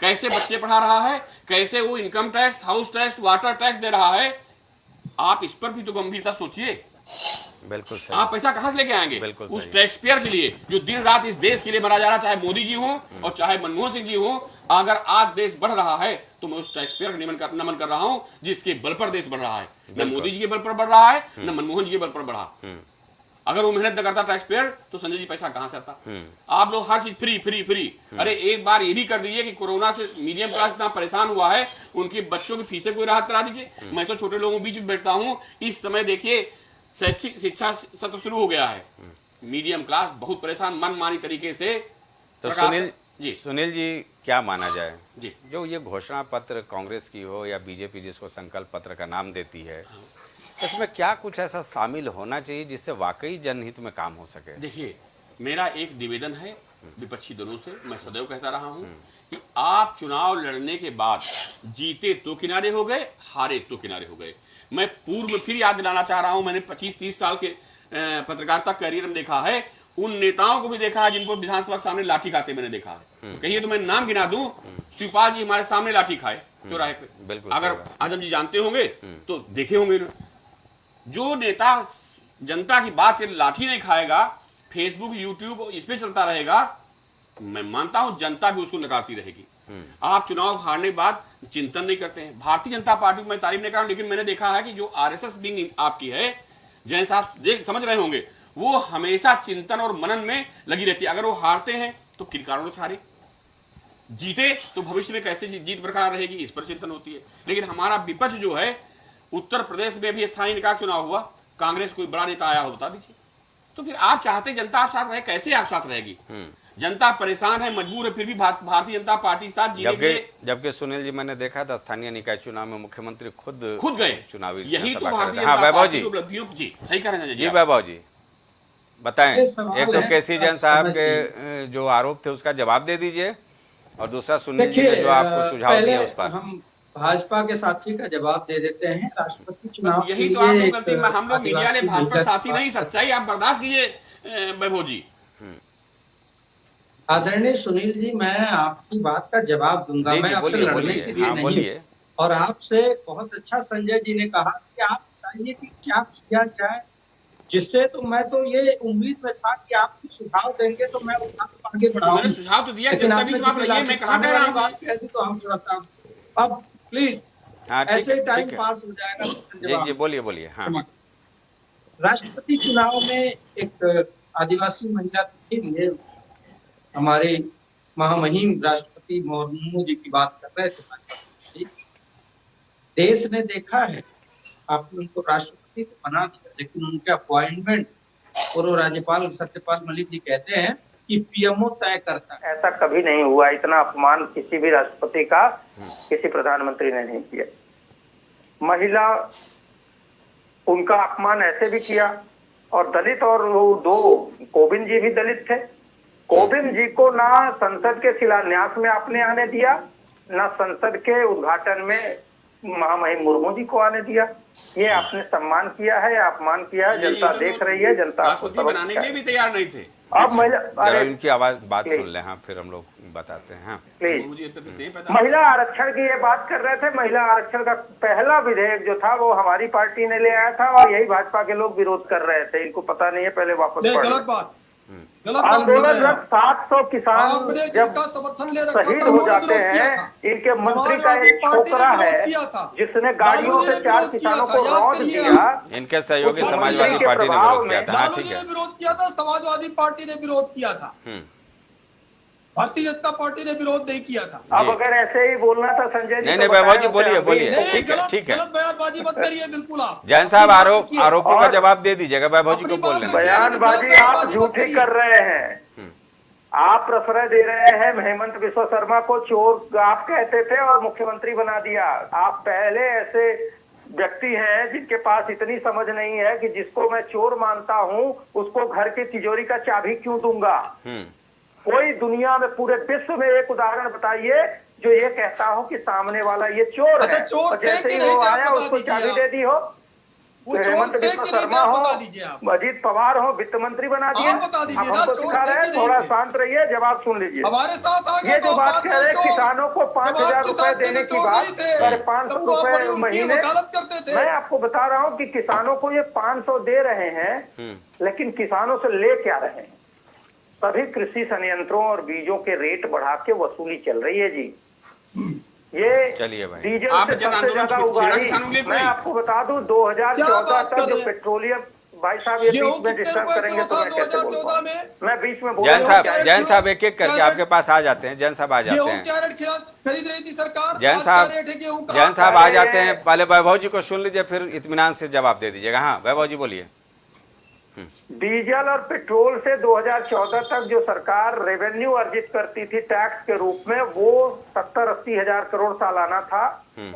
कैसे बच्चे पढ़ा रहा है, कैसे वो income tax, house tax, water tax दे रहा है। आप इस पर भी तो गंभीरता सोचिए। बिल्कुल सही। आप पैसा कहां से लेके आएंगे उस टैक्स पेयर के लिए जो दिन रात इस देश के लिए मरा जा रहा, चाहे मोदी जी हो और चाहे मनमोहन सिंह जी हो। अगर आज देश बढ़ रहा है तो मैं उस टैक्स पेयर का नमन कर रहा हूं जिसके बल पर देश बढ़ रहा है। न मोदी जी के बल पर बढ़ रहा है, न मनमोहन जी के बल पर बढ़ा। अगर वो मेहनत न करता टैक्स पेयर तो संजय जी पैसा कहां से आता? आप लोग हर चीज फ्री फ्री फ्री। अरे एक बार ये भी कर दीजिए कि कोरोना से मीडियम क्लास इतना परेशान हुआ है, उनके बच्चों की फीसें कोई राहत करा दीजिए। मैं तो छोटे लोगों के बीच में बैठता हूं, इस समय देखिए शैक्षिक शिक्षा सत्र शुरू हो गया है, मीडियम क्लास बहुत परेशान मनमानी तरीके से। तो सुनील जी क्या माना जाए जी, जो ये घोषणा पत्र कांग्रेस की हो या बीजेपी जिसको संकल्प पत्र का नाम देती है, इसमें क्या कुछ ऐसा शामिल होना चाहिए जिससे वाकई जनहित में काम हो सके? देखिए, मेरा एक निवेदन है विपक्षी दलों से, मैं सदैव कहता रहा हूं कि आप चुनाव लड़ने के बाद जीते तो किनारे हो गए, हारे तो किनारे हो गए। मैं पूर्व में फिर याद दिलाना चाह रहा हूं, मैंने 25-30 साल के पत्रकारिता कैरियर में देखा है, उन नेताओं को भी देखा है जिनको विधानसभा के सामने लाठी खाते मैंने देखा है। तो कहिए तो मैं नाम गिना दूं, शिवपाल जी हमारे सामने लाठी खाए चौराहे पे। अगर आजम जी जानते होंगे तो देखे होंगे। जो नेता जनता की बात लाठी नहीं खाएगा, फेसबुक यूट्यूब इस पे चलता रहेगा, मैं मानता हूं जनता भी उसको नकारती रहेगी। आप चुनाव हारने के बाद चिंतन नहीं करते हैं। भारतीय जनता पार्टी को मैं तारीफ नहीं कर रहा हूं, लेकिन मैंने देखा है कि जो आरएसएस विंग आपकी है, जैसे आप समझ रहे होंगे, वो हमेशा चिंतन और मनन में लगी रहती है। अगर वो हारते हैं तो किन कारणों से हारे, जीते तो भविष्य में कैसे जीत बरकरार रहेगी, इस पर चिंतन होती है। लेकिन हमारा विपक्ष जो है, उत्तर प्रदेश में भी स्थानीय निकाय चुनाव हुआ, कांग्रेस कोई बड़ा नेता आया हो बता दीजिए। तो फिर आप चाहते जनता आप साथ रहे, कैसे आप साथ रहेगी? जनता परेशान है, मजबूर है, फिर भी भारतीय जनता पार्टी साथ जीने के लिए। जबकि सुनील जी, मैंने देखा था स्थानीय निकाय चुनाव में मुख्यमंत्री खुद गए चुनावी यही तो सभा भारतीय कर रहे थे। जनता पार्टी की उपलब्धियों। जी सही कह रहे हैं जी वैभव जी, बताएं। ये सवाल एक तो है, केसी जैन साहब के समझिए। जो आरोप थे उसका जवाब दे दीजिए, और दूसरा सुनील जी देखिए, ने जो आपको सुझाव पहले दिया उस पर। हम भाजपा के साथी का जवाब दे देते हैं। राष्ट्रपति चुनाव बस यही के तो आप लिए लोग एक गलती में, हम लोग मीडिया ने आदिवासी भाजपा महिला साथी की नहीं, बात सच्चाई आप बर्दाश्त कीजिए वैभव जी। आदरणीय सुनील जी, मैं आपकी बात का जवाब दूंगा। जी मैं जी, आपसे बोलिए लड़ने बोलिए, के लिए हाँ नहीं। बोलिए। और आपसे बहुत अच्छा संजय जी ने कहा कि आप बताइए कि क्या किया जाए, जिससे तो मैं तो ये उम्मीद में था कि आप कुछ सुझाव देंगे तो मैं उस बात को आगे बढ़ाऊंगा। मैंने सुझाव तो दिया, लेकिन जनता आपने बीच में आप रहिए, मैं कहाँ कह रहा हूँ बात कह दी तो हम थोड़ा सा अब प्लीज हाँ ठीक ऐसे है, टाइम ठीक है। पास हो जाएगा। जी जी, बोलिए बोलिए। हाँ राष्ट्रपति चुनाव में एक आदिवासी महिला के लिए हमारे महामहिम राष्ट्रपति मुर्मू जी की बात कर रहे थे। देश ने देखा है, आपने उनको राष्ट्रपति तो बना दिया, लेकिन उनके अपॉइंटमेंट पूर्व राज्यपाल सत्यपाल मलिक जी कहते हैं कि पीएमओ तय करता है। ऐसा कभी नहीं हुआ, इतना अपमान किसी भी राष्ट्रपति का किसी प्रधानमंत्री ने नहीं किया। महिला, उनका अपमान ऐसे भी किया। और दलित, और वो दो कोविंद जी भी दलित थे। कोविंद जी को ना संसद के शिलान्यास में आपने आने दिया, ना संसद के उद्घाटन में महामहिम मुर्मू जी को आने दिया। ये आपने सम्मान किया है या अपमान किया है, जनता देख रही है। जनता राष्ट्रपति बनाने के लिए भी तैयार नहीं थे। अब महिला, जरा इनकी आवाज बात सुन ले। हाँ फिर हम लोग बताते हैं। हाँ प्लीज, मुझे इतना कुछ नहीं पता। महिला आरक्षण की ये बात कर रहे थे। महिला आरक्षण का पहला विधेयक जो था वो हमारी पार्टी ने ले आया था, और यही भाजपा के लोग विरोध कर रहे थे। इनको पता नहीं है, पहले वापस पढ़ गलत बात, गलत बात आंदोलनरत 700 किसान जब समर्थन ले रखा शहीद था, हो जाते हैं, इनके मंत्री का एक छोकरा है जिसने गाड़ियों से 4 किसानों को रौंद दिया। इनके सहयोगी समाजवादी पार्टी ने विरोध किया था। हाँ लालू ठीक जी है। ने विरोध किया था, समाजवादी पार्टी ने विरोध किया था, भारतीय जनता पार्टी ने विरोध नहीं किया था। अब अगर ऐसे ही बोलना था संजय जी, नहीं वैभव जी बोलिए बोलिए। नहीं, ठीक है गलत ठीक है। गलत बयानबाजी मत करिए, बिल्कुल आप जैन साहब आरोपों का और जवाब दे दीजिएगा, वैभव जी को अपनी बोल बात लेना। बयानबाजी आप झूठी कर रहे हैं। आप प्रश्रय दे रहे हैं हेमंत बिस्वा शर्मा को चोर आप कहते थे और मुख्यमंत्री बना दिया। आप पहले ऐसे व्यक्ति हैं जिनके पास इतनी समझ नहीं है कि जिसको मैं चोर मानता हूं उसको घर की तिजोरी का चाबी क्यों दूंगा। कोई दुनिया में, पूरे विश्व में एक उदाहरण बताइए जो ये कहता हो कि सामने वाला ये चोर अच्छा, है, चोर और जैसे थे ही कि वो नहीं, आया आप बता उसको दीजिए चाबी आप। दे दी हो। वो चोर हेमंत थे बिस्वा कि नहीं, शर्मा आप हो, बता दीजिए आप। अजीत पवार हो, वित्त मंत्री बना दिए। आप बता दीजिए आप ना, हमको चोर सिखा थे रहे कि हैं, नहीं थोड़ा थे? शांत रहिए, जवाब सुन लीजिए। हमारे साथ आ गए ये तो जो बात बात कह रहे चोर। किसानों को जब 5,000 आपके रुपए साथ थे देने तो की चोर बात, नहीं थे, अरे 500 तब तो आप बड़ी रुपए उनकी महीने। वकालत करते थे। मैं आपको बता रहा हूँ कि किसानों को ये 500 दे रहे हैं, लेकिन किसानों से ले क्या रहे हैं? सभी कृषि संयंत्रों और बीजों के रेट बढ़ा के वसूली चल रही है जी। ये चलिए भाई, डीजल आप से जन सबसे आंदोलन ज्यादा छेड़ा उगाही। किसानों के लिए मैं कोई? आपको बता दूं 2014 बात तक कर जो रहे हैं? पेट्रोलियम, भाई साहब ये गेहूं बीच में कितने डिस्कस रुपए करेंगे किलो तो था मैं कैसे बोल 2014 पाऊं? में? मैं बीच में जैन साहब बोल जैन साहब एक एक करके आपके पास आ जाते हैं। जैन साहब आ जाते गेहूं हैं। क्या रेट खरीद रही थी सरकार? जैन आज साहब क्या रेट है गेहूं का? जैन साहब आ जाते हैं। पहले वैभव जी को सुन लीजिए, फिर इत्मीनान से जवाब दे दीजिएगा। हाँ वैभव जी बोलिए। डीजल और पेट्रोल से 2014 तक जो सरकार रेवेन्यू अर्जित करती थी टैक्स के रूप में, वो 70-80 हजार करोड़ सालाना था,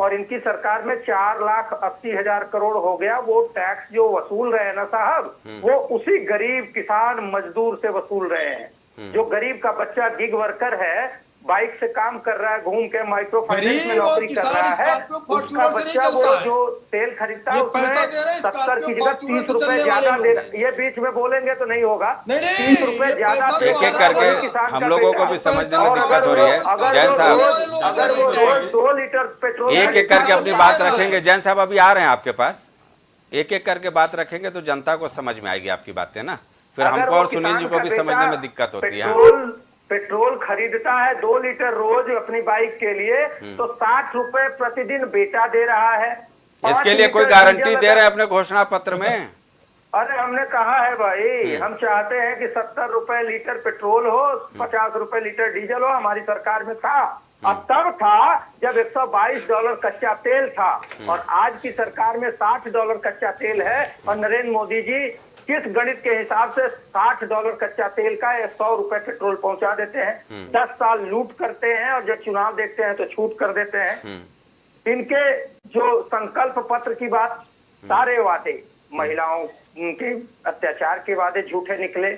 और इनकी सरकार में 4,80,000 करोड़ हो गया। वो टैक्स जो वसूल रहे हैं ना साहब, वो उसी गरीब किसान मजदूर से वसूल रहे हैं। जो गरीब का बच्चा गिग वर्कर है, बाइक से काम कर रहा है, घूम के माइक्रो फाइनेंस में नौकरी कर रहा है, उसका बच्चा वो जो तेल खरीदता है उसमें 70 की जगह 30 रुपए ज्यादा दे रहा है। ये बीच में बोलेंगे तो नहीं होगा। 30 रुपए ज्यादा एक एक करके हम लोगों को भी समझने में दिक्कत हो रही है। जैन साहब अगर वो रोज 2 लीटर पेट्रोल एक एक करके अपनी बात रखेंगे। जैन साहब अभी आ रहे हैं आपके पास, एक एक करके बात रखेंगे तो जनता को समझ में आएगी आपकी बातें ना, फिर हमको और सुनील जी को भी समझने में दिक्कत होती है। पेट्रोल खरीदता है 2 लीटर रोज अपनी बाइक के लिए, तो 60 रुपए प्रतिदिन बेटा दे रहा है। इसके लिए कोई गारंटी दे रहे हैं अपने घोषणा पत्र में? अरे हमने कहा है भाई, हम चाहते हैं कि 70 रुपए लीटर पेट्रोल हो, 50 रुपए लीटर डीजल हो। हमारी सरकार में था, अब तब था जब $122 कच्चा तेल था, और आज की सरकार में $60 कच्चा तेल है, और नरेंद्र मोदी जी किस गणित के हिसाब से $60 कच्चा तेल का ₹100 पेट्रोल पहुंचा देते हैं। 10 साल लूट करते हैं और जब चुनाव देखते हैं तो छूट कर देते हैं। इनके जो संकल्प पत्र की बात, सारे वादे, महिलाओं के अत्याचार के वादे झूठे निकले।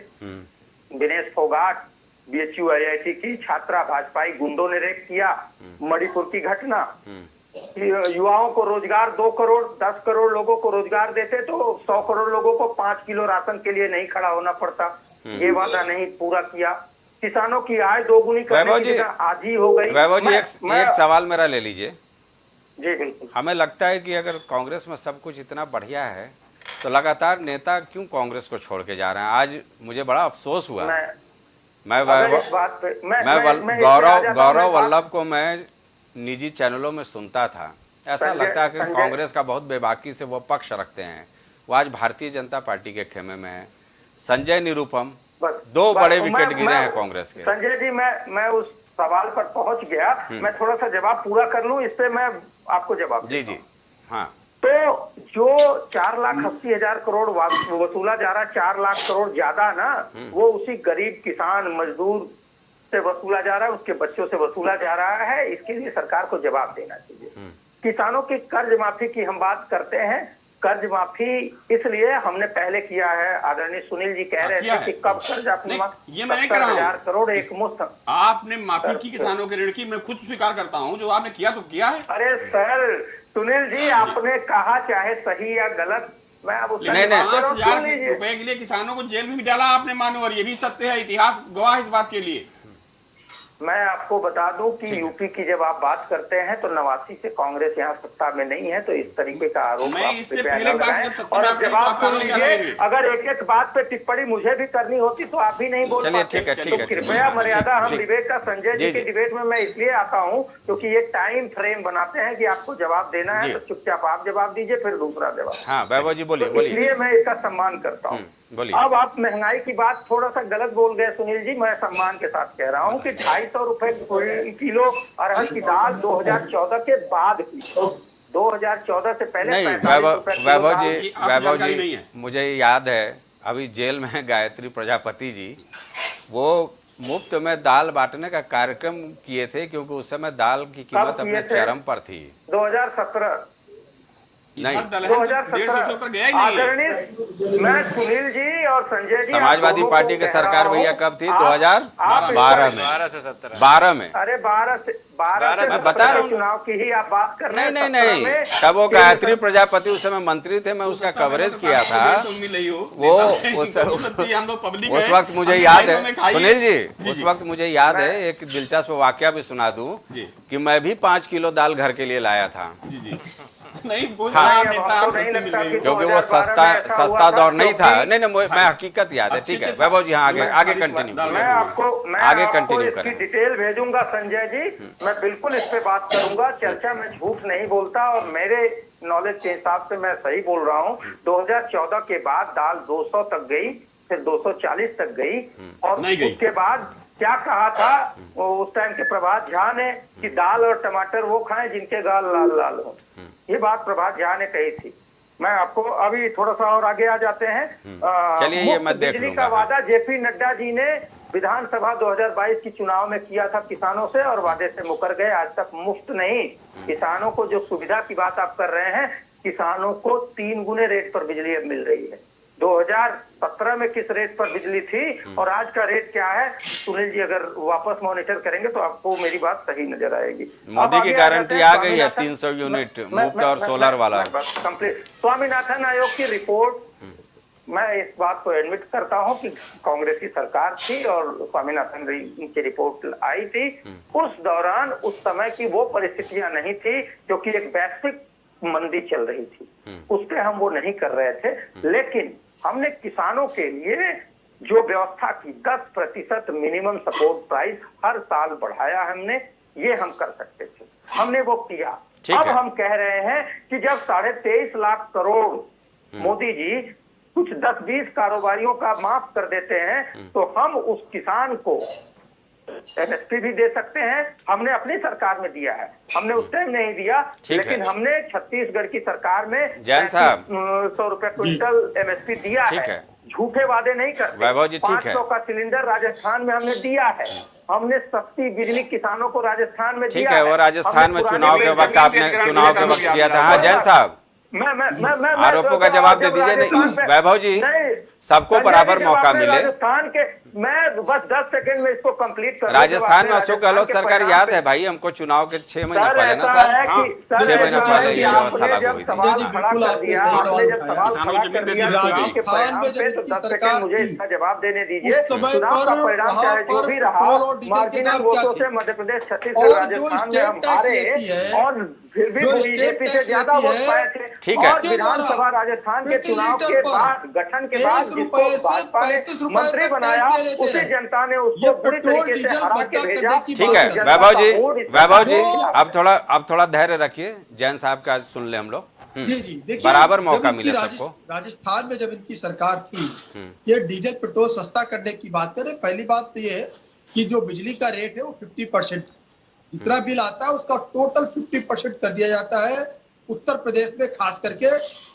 दिनेश फोगाट, BHU IIT की छात्रा भाजपाई गुंडों ने रेप किया। मणिपुर की घटना, युवाओं को रोजगार 2 करोड़ 10 करोड़ लोगों को रोजगार देते तो 100 करोड़ लोगों को 5 किलो राशन के लिए नहीं खड़ा होना पड़ता। ये वादा नहीं पूरा किया। किसानों की आय दोगुनी करने की जगह आधी हो गई। वैभव जी, एक सवाल मेरा ले लीजिए। जी बिल्कुल। हमें लगता है कि अगर कांग्रेस में सब कुछ इतना बढ़िया है तो लगातार नेता क्यों कांग्रेस को छोड़ के जा रहे हैं? आज मुझे बड़ा अफसोस हुआ। मैं गौरव वल्लभ को मैं निजी चैनलों में सुनता था। ऐसा लगता है कि कांग्रेस का बहुत बेबाकी से वो पक्ष रखते हैं। वो आज भारतीय जनता पार्टी के खेमे में है। संजय निरुपम 2 बड़े विकेट गिरे हैं कांग्रेस के। संजय जी, मैं उस सवाल पर पहुंच गया। मैं थोड़ा सा जवाब पूरा कर लूं, इस पे मैं आपको जवाब जी जी हाँ। तो जो 4,80,000 करोड़ वसूला जा रहा है, 4 लाख करोड़ ज्यादा ना, वो उसी गरीब किसान मजदूर से वसूला जा रहा है, उसके बच्चों से वसूला जा रहा है। इसके लिए सरकार को जवाब देना चाहिए। किसानों की कर्ज माफी की हम बात करते हैं। कर्ज माफी इसलिए हमने पहले किया है। आदरणीय सुनील जी कह रहे थे कि कब कर्ज आपने ये मैं नहीं कर रहा हूं। 70,000 करोड़ एक मुश्त आपने माफी की किसानों के ऋण की, मैं खुद स्वीकार करता हूं। जो आपने किया तो किया है। अरे सर सुनील जी, आपने कहा चाहे सही या गलत, मैं अब नहीं 5,000 रुपए के लिए किसानों को जेल में भी डाला आपने, मानो, और ये भी सत्य है। इतिहास गवाह इस बात के लिए। मैं आपको बता दूं कि यूपी की जब आप बात करते हैं तो 89 से कांग्रेस यहाँ सत्ता में नहीं है, तो इस तरीके का आरोप मैं इससे पहले बात जब सत्ता और में जवाब सुन लीजिए। अगर एक बात पे टिप्पणी मुझे भी करनी होती तो आप भी नहीं बोल पाते। तो कृपया मर्यादा, हम डिबेट का, संजय जी के डिबेट में मैं इसलिए आता हूँ क्योंकि ये टाइम फ्रेम बनाते हैं कि आपको जवाब देना है, तो चुपचाप आप जवाब दीजिए, फिर दूसरा जवाब। हाँ वैभव जी बोलिए। इसलिए मैं इसका सम्मान करता हूँ। अब आप महंगाई की बात थोड़ा सा गलत बोल गए सुनील जी। मैं सम्मान के साथ कह रहा हूँ कि 250 रुपए किलो अरहर की दाल 2014 के बाद की, 2014 से पहले नहीं। वैभव जी मुझे याद है, अभी जेल में गायत्री प्रजापति जी वो मुफ्त में दाल बांटने का कार्यक्रम किए थे, क्योंकि उस समय दाल की कीमत अपने चरम पर थी। 2017 नहीं, 2017 पर गया ही नहीं। आदरणीय मैं सुनील जी और संजय जी, समाजवादी पार्टी की सरकार भैया कब थी? 2012 में। 12 से 17 12 में। अरे 12 से बता रहा हूँ चुनाव की ही आप बात कर रहे हैं। नहीं, तब वो गायत्री प्रजापति उस समय मंत्री थे, मैं उसका कवरेज किया था। वो उस वक्त मुझे याद है सुनील जी, उस वक्त मुझे याद है, एक दिलचस्प वाकया भी सुना दूं कि मैं भी 5 किलो दाल घर के लिए लाया था। नहीं हाँ, क्योंकि वो सस्ता दौर नहीं था। नहीं, मैं हकीकत याद है। ठीक है वैभव जी, हाँ आगे कंटिन्यू करें। डिटेल भेजूंगा संजय जी, मैं बिल्कुल इस पे बात करूंगा। चर्चा में झूठ नहीं बोलता और मेरे नॉलेज के हिसाब से मैं सही बोल रहा हूँ। 2014 के बाद दाल 200 तक गई, फिर 240 तक गई, और उसके बाद क्या कहा था उस टाइम के प्रभात झा ने कि दाल और टमाटर वो खाएं जिनके गाल लाल लाल हो। ये बात प्रभात झा ने कही थी। मैं आपको अभी थोड़ा सा और आगे आ जाते हैं। चलिए ये मैं देख बिजली का वादा जेपी नड्डा जी ने विधानसभा 2022 की चुनाव में किया था किसानों से, और वादे से मुकर गए। आज तक मुफ्त नहीं, किसानों को जो सुविधा की बात आप कर रहे हैं, किसानों को 3 गुने रेट पर बिजली अब मिल रही है। 2017 में किस रेट पर बिजली थी और आज का रेट क्या है, सुनील जी अगर वापस मॉनिटर करेंगे तो आपको मेरी बात सही नजर आएगी। मोदी की गारंटी आ गई है 300 यूनिट मुफ्त और सोलर वाला कंप्लीट। स्वामीनाथन आयोग की रिपोर्ट, मैं इस बात को एडमिट करता हूं कि कांग्रेस की सरकार थी और स्वामीनाथन की रिपोर्ट आई थी। उस दौरान उस समय की वो परिस्थितियां नहीं थी, क्योंकि एक वैश्विक मंदी चल रही थी, उस पर हम वो नहीं कर रहे थे। लेकिन हमने किसानों के लिए जो व्यवस्था की, 10% मिनिमम सपोर्ट प्राइस हर साल बढ़ाया हमने, ये हम कर सकते थे, हमने वो किया। अब हम कह रहे हैं कि जब 23.5 लाख करोड़ मोदी जी कुछ 10-20 कारोबारियों का माफ कर देते हैं, तो हम उस किसान को एमएसपी भी दे सकते हैं। हमने अपनी सरकार में दिया है, हमने उस टाइम नहीं दिया, लेकिन हमने छत्तीसगढ़ की सरकार में जैन साहब 100 रुपए क्विंटल एमएसपी दिया है। झूठे वादे नहीं करते। वैभव जी, ठीक है। 500 का सिलेंडर राजस्थान में हमने दिया है, हमने सस्ती बिजली किसानों को राजस्थान में ठीक है। वो राजस्थान में चुनाव के वक्त आपने चुनाव के वक्त किया था। हाँ जैन साहब, मैं आरोपों का जवाब दे दीजिए। नहीं वैभव जी, सबको बराबर मौका मिले। राजस्थान के, मैं बस 10 सेकंड में इसको कंप्लीट कर। राजस्थान में अशोक गहलोत सरकार याद है भाई हमको, चुनाव के 6 महीना पहले ना सर, 6 महीना पहले ये व्यवस्था लागू हुई थी। मुझे इसका जवाब देने दीजिए। चुनाव का परिणाम चाहे जो भी रहा, मार्जिनल वोटों से मध्य प्रदेश, छत्तीसगढ़, राजस्थान में हम हारे और फिर भी बीजेपी से ज्यादा वोट पाए थे। ठीक है। और विधानसभा राजस्थान के चुनाव के बाद, गठन के बाद जिसको भाजपा ने मंत्री बनाया, उसी जनता ने उसको पूरी तरीके से हरा के भेजा। ठीक है वैभव जी, अब थोड़ा धैर्य रखिए। जैन साहब का सुन ले हम लोग। जी देखिए, बराबर मौका मिले सबको। राजस्थान में जब इनकी सरकार थी, ये डीजल पेट्रोल सस्ता करने की बात करें। पहली बात तो ये है कि जो बिजली का रेट है वो 50%, जितना बिल आता है उसका टोटल 50% कर दिया जाता है। उत्तर प्रदेश में खास करके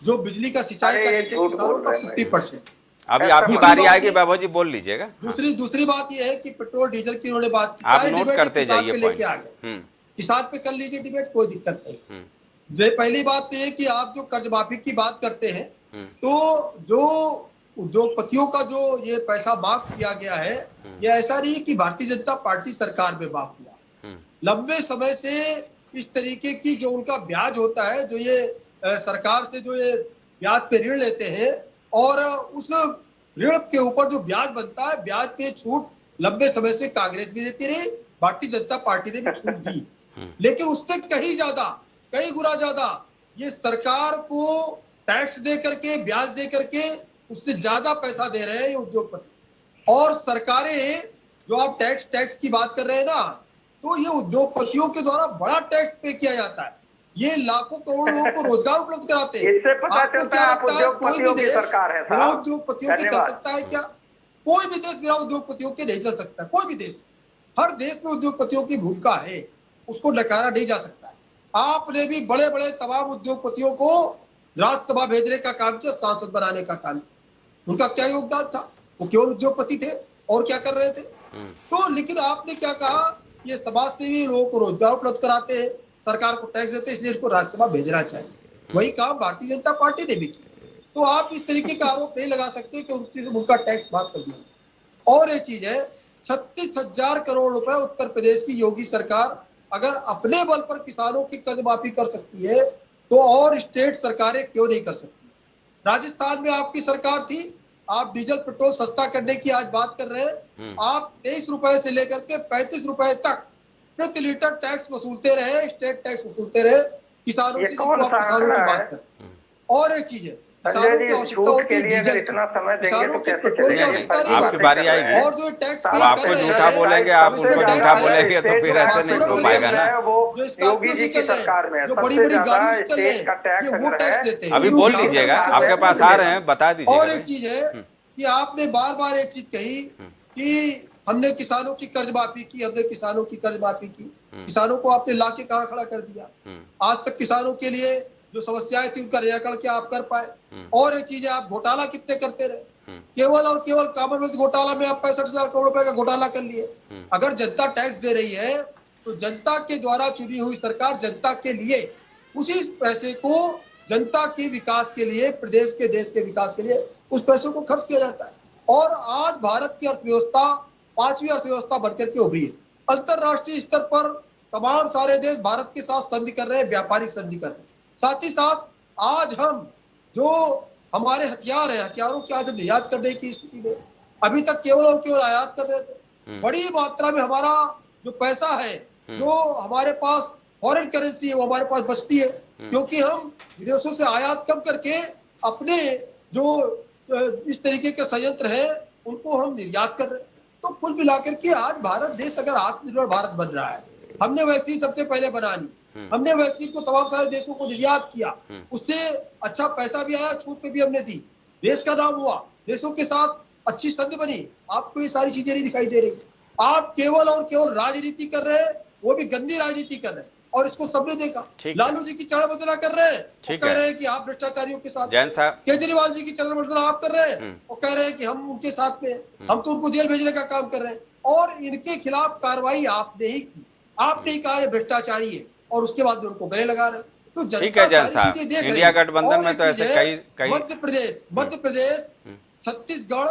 जो बिजली का सिंचाई का रेट है किसानों का 50%। अभी आपकी बारी आएगी वैभव जी, बोल लीजिएगा। दूसरी बात यह है कि पेट्रोल डीजल की उन्होंने बात की, आप नोट करते जाइए लेके आ गए। किसान पे कर लीजिए डिबेट, कोई दिक्कत नहीं। पहली बात तो ये कि आप जो कर्ज माफी की बात करते हैं, तो जो उद्योगपतियों का जो ये पैसा माफ किया गया है, ये ऐसा नहीं है कि भारतीय जनता पार्टी सरकार में माफ किया। लंबे समय से इस तरीके की जो उनका ब्याज होता है, जो ये सरकार से जो ये ब्याज पे ऋण लेते हैं, और उस ऋण के ऊपर जो ब्याज बनता है, ब्याज पे छूट लंबे समय से कांग्रेस भी देती रही, भारतीय जनता पार्टी ने भी छूट दी। लेकिन उससे कई गुना ज्यादा ये सरकार को टैक्स दे करके, ब्याज दे करके उससे ज्यादा पैसा दे रहे हैं ये उद्योगपति। और सरकारें, जो आप टैक्स की बात कर रहे हैं ना, तो ये उद्योगपतियों के द्वारा बड़ा टैक्स पे किया जाता है। ये लाखों करोड़ लोगों को रोजगार उपलब्ध कराते हैं। इससे पता चलता है उद्योगपतियों की सरकार है। बिना उद्योगपतियों के चल सकता है क्या? कोई भी देश बिना उद्योगपतियों के नहीं चल सकता। कोई भी देश, हर देश में उद्योगपतियों की भूमिका है, उसको नकारा नहीं जा सकता है। आपने भी बड़े बड़े तमाम उद्योगपतियों को राज्यसभा भेजने का काम किया, सांसद बनाने का काम किया। उनका क्या योगदान था? वो केवल उद्योगपति थे और क्या कर रहे थे? तो लेकिन आपने क्या कहा, ये समाज सेवी लोगों को रोजगार उपलब्ध कराते हैं, सरकार को टैक्स देते हैं, इसलिए इनको राज्यसभा भेजना चाहिए। वही काम भारतीय जनता पार्टी ने भी किया। तो आप इस तरीके का आरोप नहीं लगा सकते कि उनका टैक्स माफ कर दिया। और एक चीज है, 36,000 करोड़ रुपए उत्तर प्रदेश की योगी सरकार अगर अपने बल पर किसानों की कर्ज माफी कर सकती है, तो और स्टेट सरकारें क्यों नहीं कर सकती? राजस्थान में आपकी सरकार थी, आप डीजल पेट्रोल सस्ता करने की आज बात कर रहे हैं। आप 23 रुपए से लेकर के 35 रुपए तक प्रति लीटर टैक्स वसूलते रहे, स्टेट टैक्स वसूलते रहे किसानों से, किसानों की बात कर। और एक चीज है, किसानों की आवश्यकता होती है डीजल, किसानों की पेट्रोल की आवश्यकता नहीं है। आपकी बारी आएगी। और जो टैक्स आपको झूठा बोलेंगे, आप उनको झूठा बोलेंगे तो फिर ऐसे नहीं हो पाएगा ना। जो स्कॉर्पियो से चल रहे हैं, जो बड़ी बड़ी गाड़ियों से चल रहे हैं, ये वो टैक्स देते हैं। अभी बोल लीजिएगा, आपके पास आ रहे हैं, बता दीजिए। और एक चीज है कि आपने बार बार एक चीज कही कि हमने किसानों की कर्ज माफी की, हमने किसानों की कर्ज माफी की। किसानों को आपने लाके कहां खड़ा कर दिया? आज तक किसानों के लिए जो समस्याएं थी उनका निराकरण क्या आप कर पाए? और एक चीज है, आप घोटाला कितने करते रहे? केवल और केवल कॉमनवेल्थ घोटाला में आप 65,000 करोड़ रुपए का घोटाला कर लिए। अगर जनता टैक्स दे रही है, तो जनता के द्वारा चुनी हुई सरकार जनता के लिए उसी पैसे को जनता के विकास के लिए, प्रदेश के, देश के विकास के लिए उस पैसे को खर्च किया जाता है। और आज भारत की अर्थव्यवस्था 5वीं अर्थव्यवस्था बनकर के उभरी है। अंतरराष्ट्रीय स्तर पर तमाम सारे देश भारत के साथ संधि कर रहे हैं, व्यापारिक संधि कर रहे हैं। साथ ही साथ आज हम जो हमारे हथियार हैं, हथियारों की आज हम निर्यात करने की स्थिति में, अभी तक केवल और केवल आयात कर रहे थे। बड़ी मात्रा में हमारा जो पैसा है, जो हमारे पास फॉरेन करेंसी है, वो हमारे पास बचती है, क्योंकि हम विदेशों से आयात कम करके अपने जो इस तरीके के संयंत्र है उनको हम निर्यात कर रहे हैं। तो कुल मिलाकर के आज भारत देश अगर आत्मनिर्भर भारत बन रहा है, हमने वैक्सीन सबसे पहले बनानी, हमने वैक्सीन को तमाम सारे देशों को निर्यात किया, उससे अच्छा पैसा भी आया, छूट पे भी हमने दी, देश का नाम हुआ, देशों के साथ अच्छी संधि बनी। आपको ये सारी चीजें नहीं दिखाई दे रही। आप केवल और केवल राजनीति कर रहे हैं, वो भी गंदी राजनीति कर रहे हैं, और इसको सबने देखा। लालू जी की चरण वंदना कर रहे हैं, वो कह रहे हैं कि आप भ्रष्टाचारियों के साथ। जैन साहब, केजरीवाल जी की चरण वंदना आप कर रहे हैं, वो कह रहे हैं कि हम उनके साथ में, हम तो उनको जेल भेजने का काम कर रहे हैं, और इनके खिलाफ कार्रवाई आपने ही की। आपने ही कहा ये भ्रष्टाचारी है, और उसके बाद में उनको गले लगा रहे। तो ठीक है जैन साहब, इंडिया गठबंधन में तो ऐसे कई मध्य प्रदेश, छत्तीसगढ़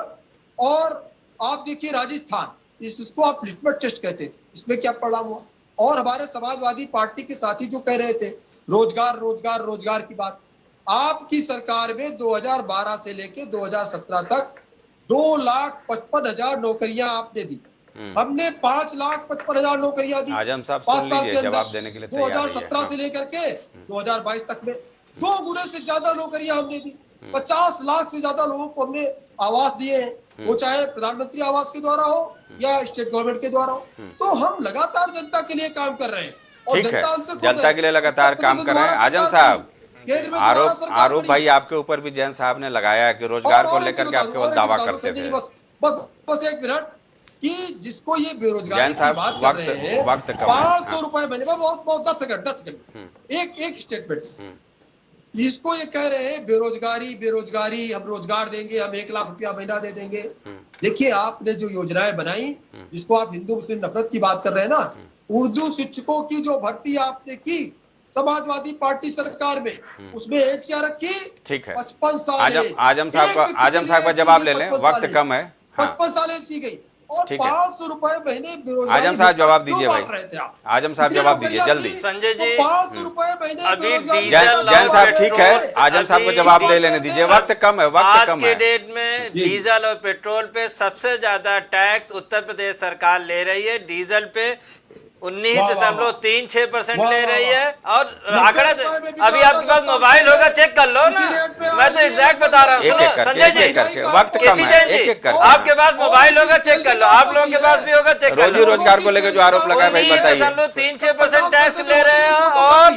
और आप देखिए राजस्थान, इसको आप लिटमस टेस्ट कहते थे, इसमें क्या परिणाम हुआ। और हमारे समाजवादी पार्टी के साथी जो कह रहे थे रोजगार रोजगार रोजगार की बात, आपकी सरकार में 2012 से लेके 2017 तक 2,55,000 नौकरियां आपने दी, हमने 5,55,000 नौकरियां दी। आजम साहब 5 सुन साल के लीजिए, अंदर जवाब देने के लिए तैयार रहिए। 2017 से लेकर के 2022 तक में 2 गुने से ज्यादा नौकरियां हमने दी। 50 लाख से ज्यादा लोगों को हमने आवास दिए हैं, वो चाहे प्रधानमंत्री आवास के द्वारा हो या स्टेट गवर्नमेंट के द्वारा हो। तो हम लगातार जनता के लिए काम कर रहे हैं, और ठीक है, जनता हमसे खुश जनता के लिए लगातार काम कर रहे हैं। आजम साहब, आरोप भाई आपके ऊपर भी जैन साहब ने लगाया है कि रोजगार को लेकर के आप केवल दावा करते थे। बस एक मिनट, कि जिसको ये बेरोजगारी की बात कर रहे हैं, 500 रुपए महीने में, बहुत 10 सेकंड एक स्टेटमेंट, इसको ये कह रहे हैं बेरोजगारी बेरोजगारी, हम रोजगार देंगे, हम 1 लाख रुपया महीना दे देंगे। देखिए आपने जो योजनाएं बनाई, जिसको आप हिंदू मुस्लिम नफरत की बात कर रहे हैं ना, उर्दू शिक्षकों की जो भर्ती आपने की समाजवादी पार्टी सरकार में, उसमें एज क्या रखी? ठीक है, 55 साल। आजम साहब का जवाब ले लें, वक्त कम है। 55 साल एज की गई, और 500 रुपए महीने बेरोजगारी। आजम साहब जवाब दीजिए भाई, आजम साहब जवाब दीजिए जल्दी। संजय जी, 500 रुपए महीने अभी जैन साहब ठीक है, आजम साहब को जवाब दे लेने दीजिए, वक्त कम है, वक्त कम है। आज के डेट में डीजल और पेट्रोल पे सबसे ज्यादा टैक्स उत्तर प्रदेश सरकार ले रही है। डीजल पे 19.36% ले रही है, और आंकड़ा अभी आपके पास मोबाइल होगा, चेक कर लो ना, मैं तो एग्जैक्ट बता रहा हूँ। सुनो संजय जी, केसी जैन जी, आपके पास मोबाइल होगा, चेक कर लो, आप लोगों के पास भी होगा, चेक कर लो। रोजगार को लेकर जो आरोप लगाए भाई बताइए। 19.36% टैक्स ले रहे हैं, और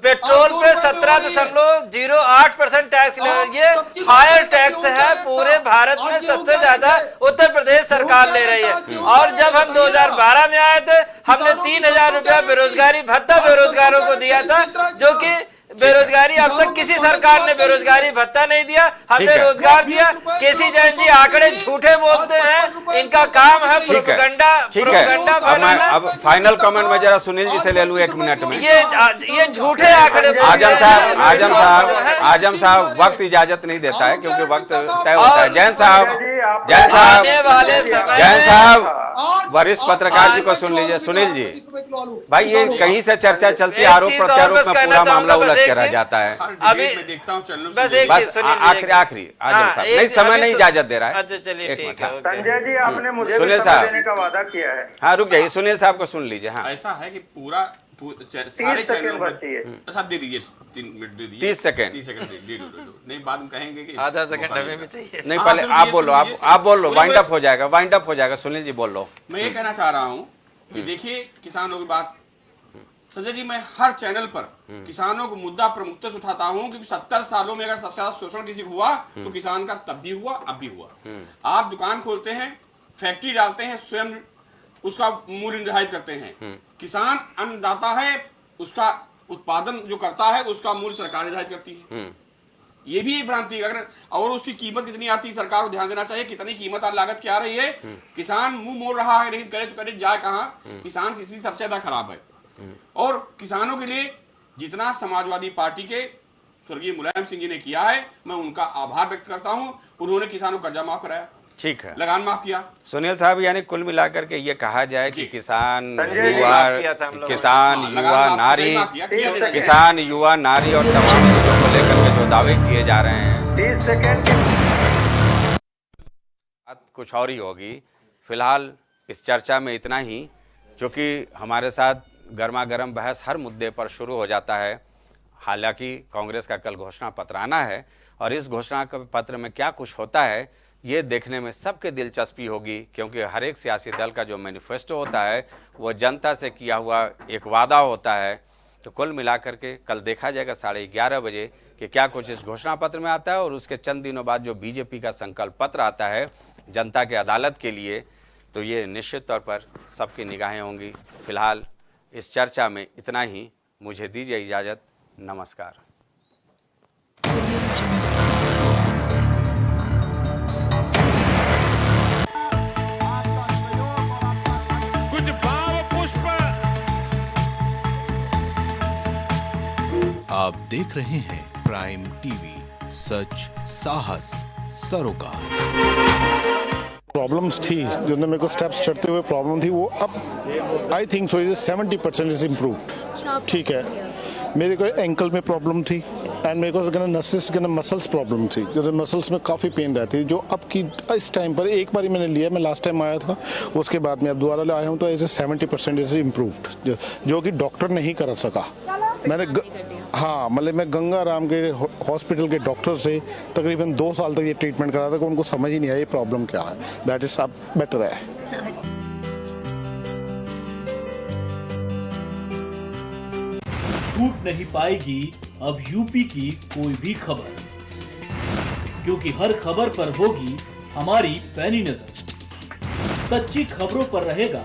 पेट्रोल पे 17.08% टैक्स ले रहे हैं। ये हायर टैक्स है, पूरे भारत में सबसे ज्यादा उत्तर प्रदेश सरकार ले रही है। और जब हम 2012 में आए थे, हमने 3,000 रुपया बेरोजगारी भत्ता बेरोजगारों को दिया था, जो कि बेरोजगारी अब तक किसी सरकार ने बेरोजगारी भत्ता नहीं दिया, हमने रोजगार दिया। केसी जैन जी आंकड़े झूठे बोलते हैं, इनका काम है प्रोपेगेंडा फैलाना। अब फाइनल कमेंट में जरा सुनील जी से ले लूं 1 मिनट में। ये झूठे आंकड़े। आजम साहब वक्त इजाजत नहीं देता है, क्योंकि वक्त तय होता है। जैन साहब वरिष्ठ पत्रकार जी को सुन लीजिए। सुनील जी भाई, ये कहीं से चर्चा चलती है, आरोप प्रत्यारोप में पूरा मामला उलझ के रह जाता है। अभी मैं देखता हूँ चैनल बस आखिरी आजम साहब, नहीं समय नहीं इजाजत दे रहा है। अच्छा चलिए ठीक है। संजय जी, आपने मुझे सुनील भी साहब समय देने का वादा किया है। हाँ रुक जाइए, सुनील साहब को सुन लीजिए। हाँ ऐसा है कि पूरा सारे चैनलों में साथ दे दीजिए, 3 मिनट दे दीजिए, 30 सेकंड दे दो। नहीं बाद में कहेंगे कि आधा सेकंड हमें भी चाहिए। नहीं, पहले आप बोलो, आप बोल लो, वाइंड अप हो जाएगा। सुनील जी बोल लो। मैं ये कहना चाह रहा हूँ कि देखिए किसानों की बात, संजय जी, मैं हर चैनल पर किसानों को मुद्दा प्रमुखता से उठाता हूँ, क्योंकि 70 सालों में अगर सबसे ज्यादा शोषण किसी को हुआ तो किसान का तब भी हुआ, अब भी हुआ। आप दुकान खोलते हैं, फैक्ट्री डालते हैं, स्वयं उसका मूल्य निर्धारित करते हैं। किसान अन्नदाता है, उसका उत्पादन जो करता है उसका मूल्य सरकार निर्धारित करती है। ये भी एक भ्रांति है। अगर और उसकी कीमत कितनी आती है, सरकार को ध्यान देना चाहिए, कितनी कीमत और लागत क्या आ रही है। किसान मुंह मोड़ रहा है, लेकिन करे तो करे जाए कहाँ। किसान की स्थिति सबसे ज्यादा खराब है। और किसानों के लिए जितना समाजवादी पार्टी के स्वर्गीय मुलायम सिंह जी ने किया है, मैं उनका आभार व्यक्त करता हूं। उन्होंने किसानों को कर्जा माफ कराया, ठीक है, लगान माफ किया। सुनील साहब, यानी कुल मिलाकर के ये कहा जाए कि किसान युवा नारी और तमाम चीजों को लेकर के जो दावे किए जा रहे हैं, 30 सेकंड बात कुछ और ही होगी। फिलहाल इस चर्चा में इतना ही, क्योंकि हमारे साथ गर्मा गर्म बहस हर मुद्दे पर शुरू हो जाता है। हालांकि कांग्रेस का कल घोषणा पत्र आना है, और इस घोषणा पत्र में क्या कुछ होता है ये देखने में सबके दिलचस्पी होगी, क्योंकि हर एक सियासी दल का जो मैनिफेस्टो होता है वो जनता से किया हुआ एक वादा होता है। तो कुल मिलाकर के कल देखा जाएगा 11:30 बजे कि क्या कुछ इस घोषणा पत्र में आता है, और उसके चंद दिनों बाद जो बीजेपी का संकल्प पत्र आता है जनता के अदालत के लिए, तो ये निश्चित तौर पर सबकी निगाहें होंगी। फिलहाल इस चर्चा में इतना ही। मुझे दीजिए इजाज़त। नमस्कार। कुछ भाव पुष्प। आप देख रहे हैं प्राइम टीवी, सच साहस सरोकार। प्रॉब्लम्स थी जो मेरे को स्टेप्स चढ़ते हुए प्रॉब्लम थी, वो अब I think so 70% is improved. ठीक है, मेरे को एंकल में प्रॉब्लम थी एंड मेरे को नसेस मसल्स प्रॉब्लम थी, जो मसल्स में काफ़ी पेन रहती है, जो अब की इस टाइम पर एक बार ही मैंने लिया, मैं लास्ट टाइम आया था, उसके बाद मैं अब दोबारा ले आया हूँ, तो एज ए 70% इज इम्प्रूव्ड, जो कि डॉक्टर नहीं कर सका। मैंने हाँ, मतलब मैं गंगा राम के हॉस्पिटल के डॉक्टर से तकरीबन 2 साल तक ये ट्रीटमेंट करा था, कि उनको समझ ही नहीं आया ये प्रॉब्लम क्या है। दैट इज अब बेटर है। छूट नहीं पाएगी अब यूपी की कोई भी खबर, क्योंकि हर खबर पर होगी हमारी पैनी नजर। सच्ची खबरों पर रहेगा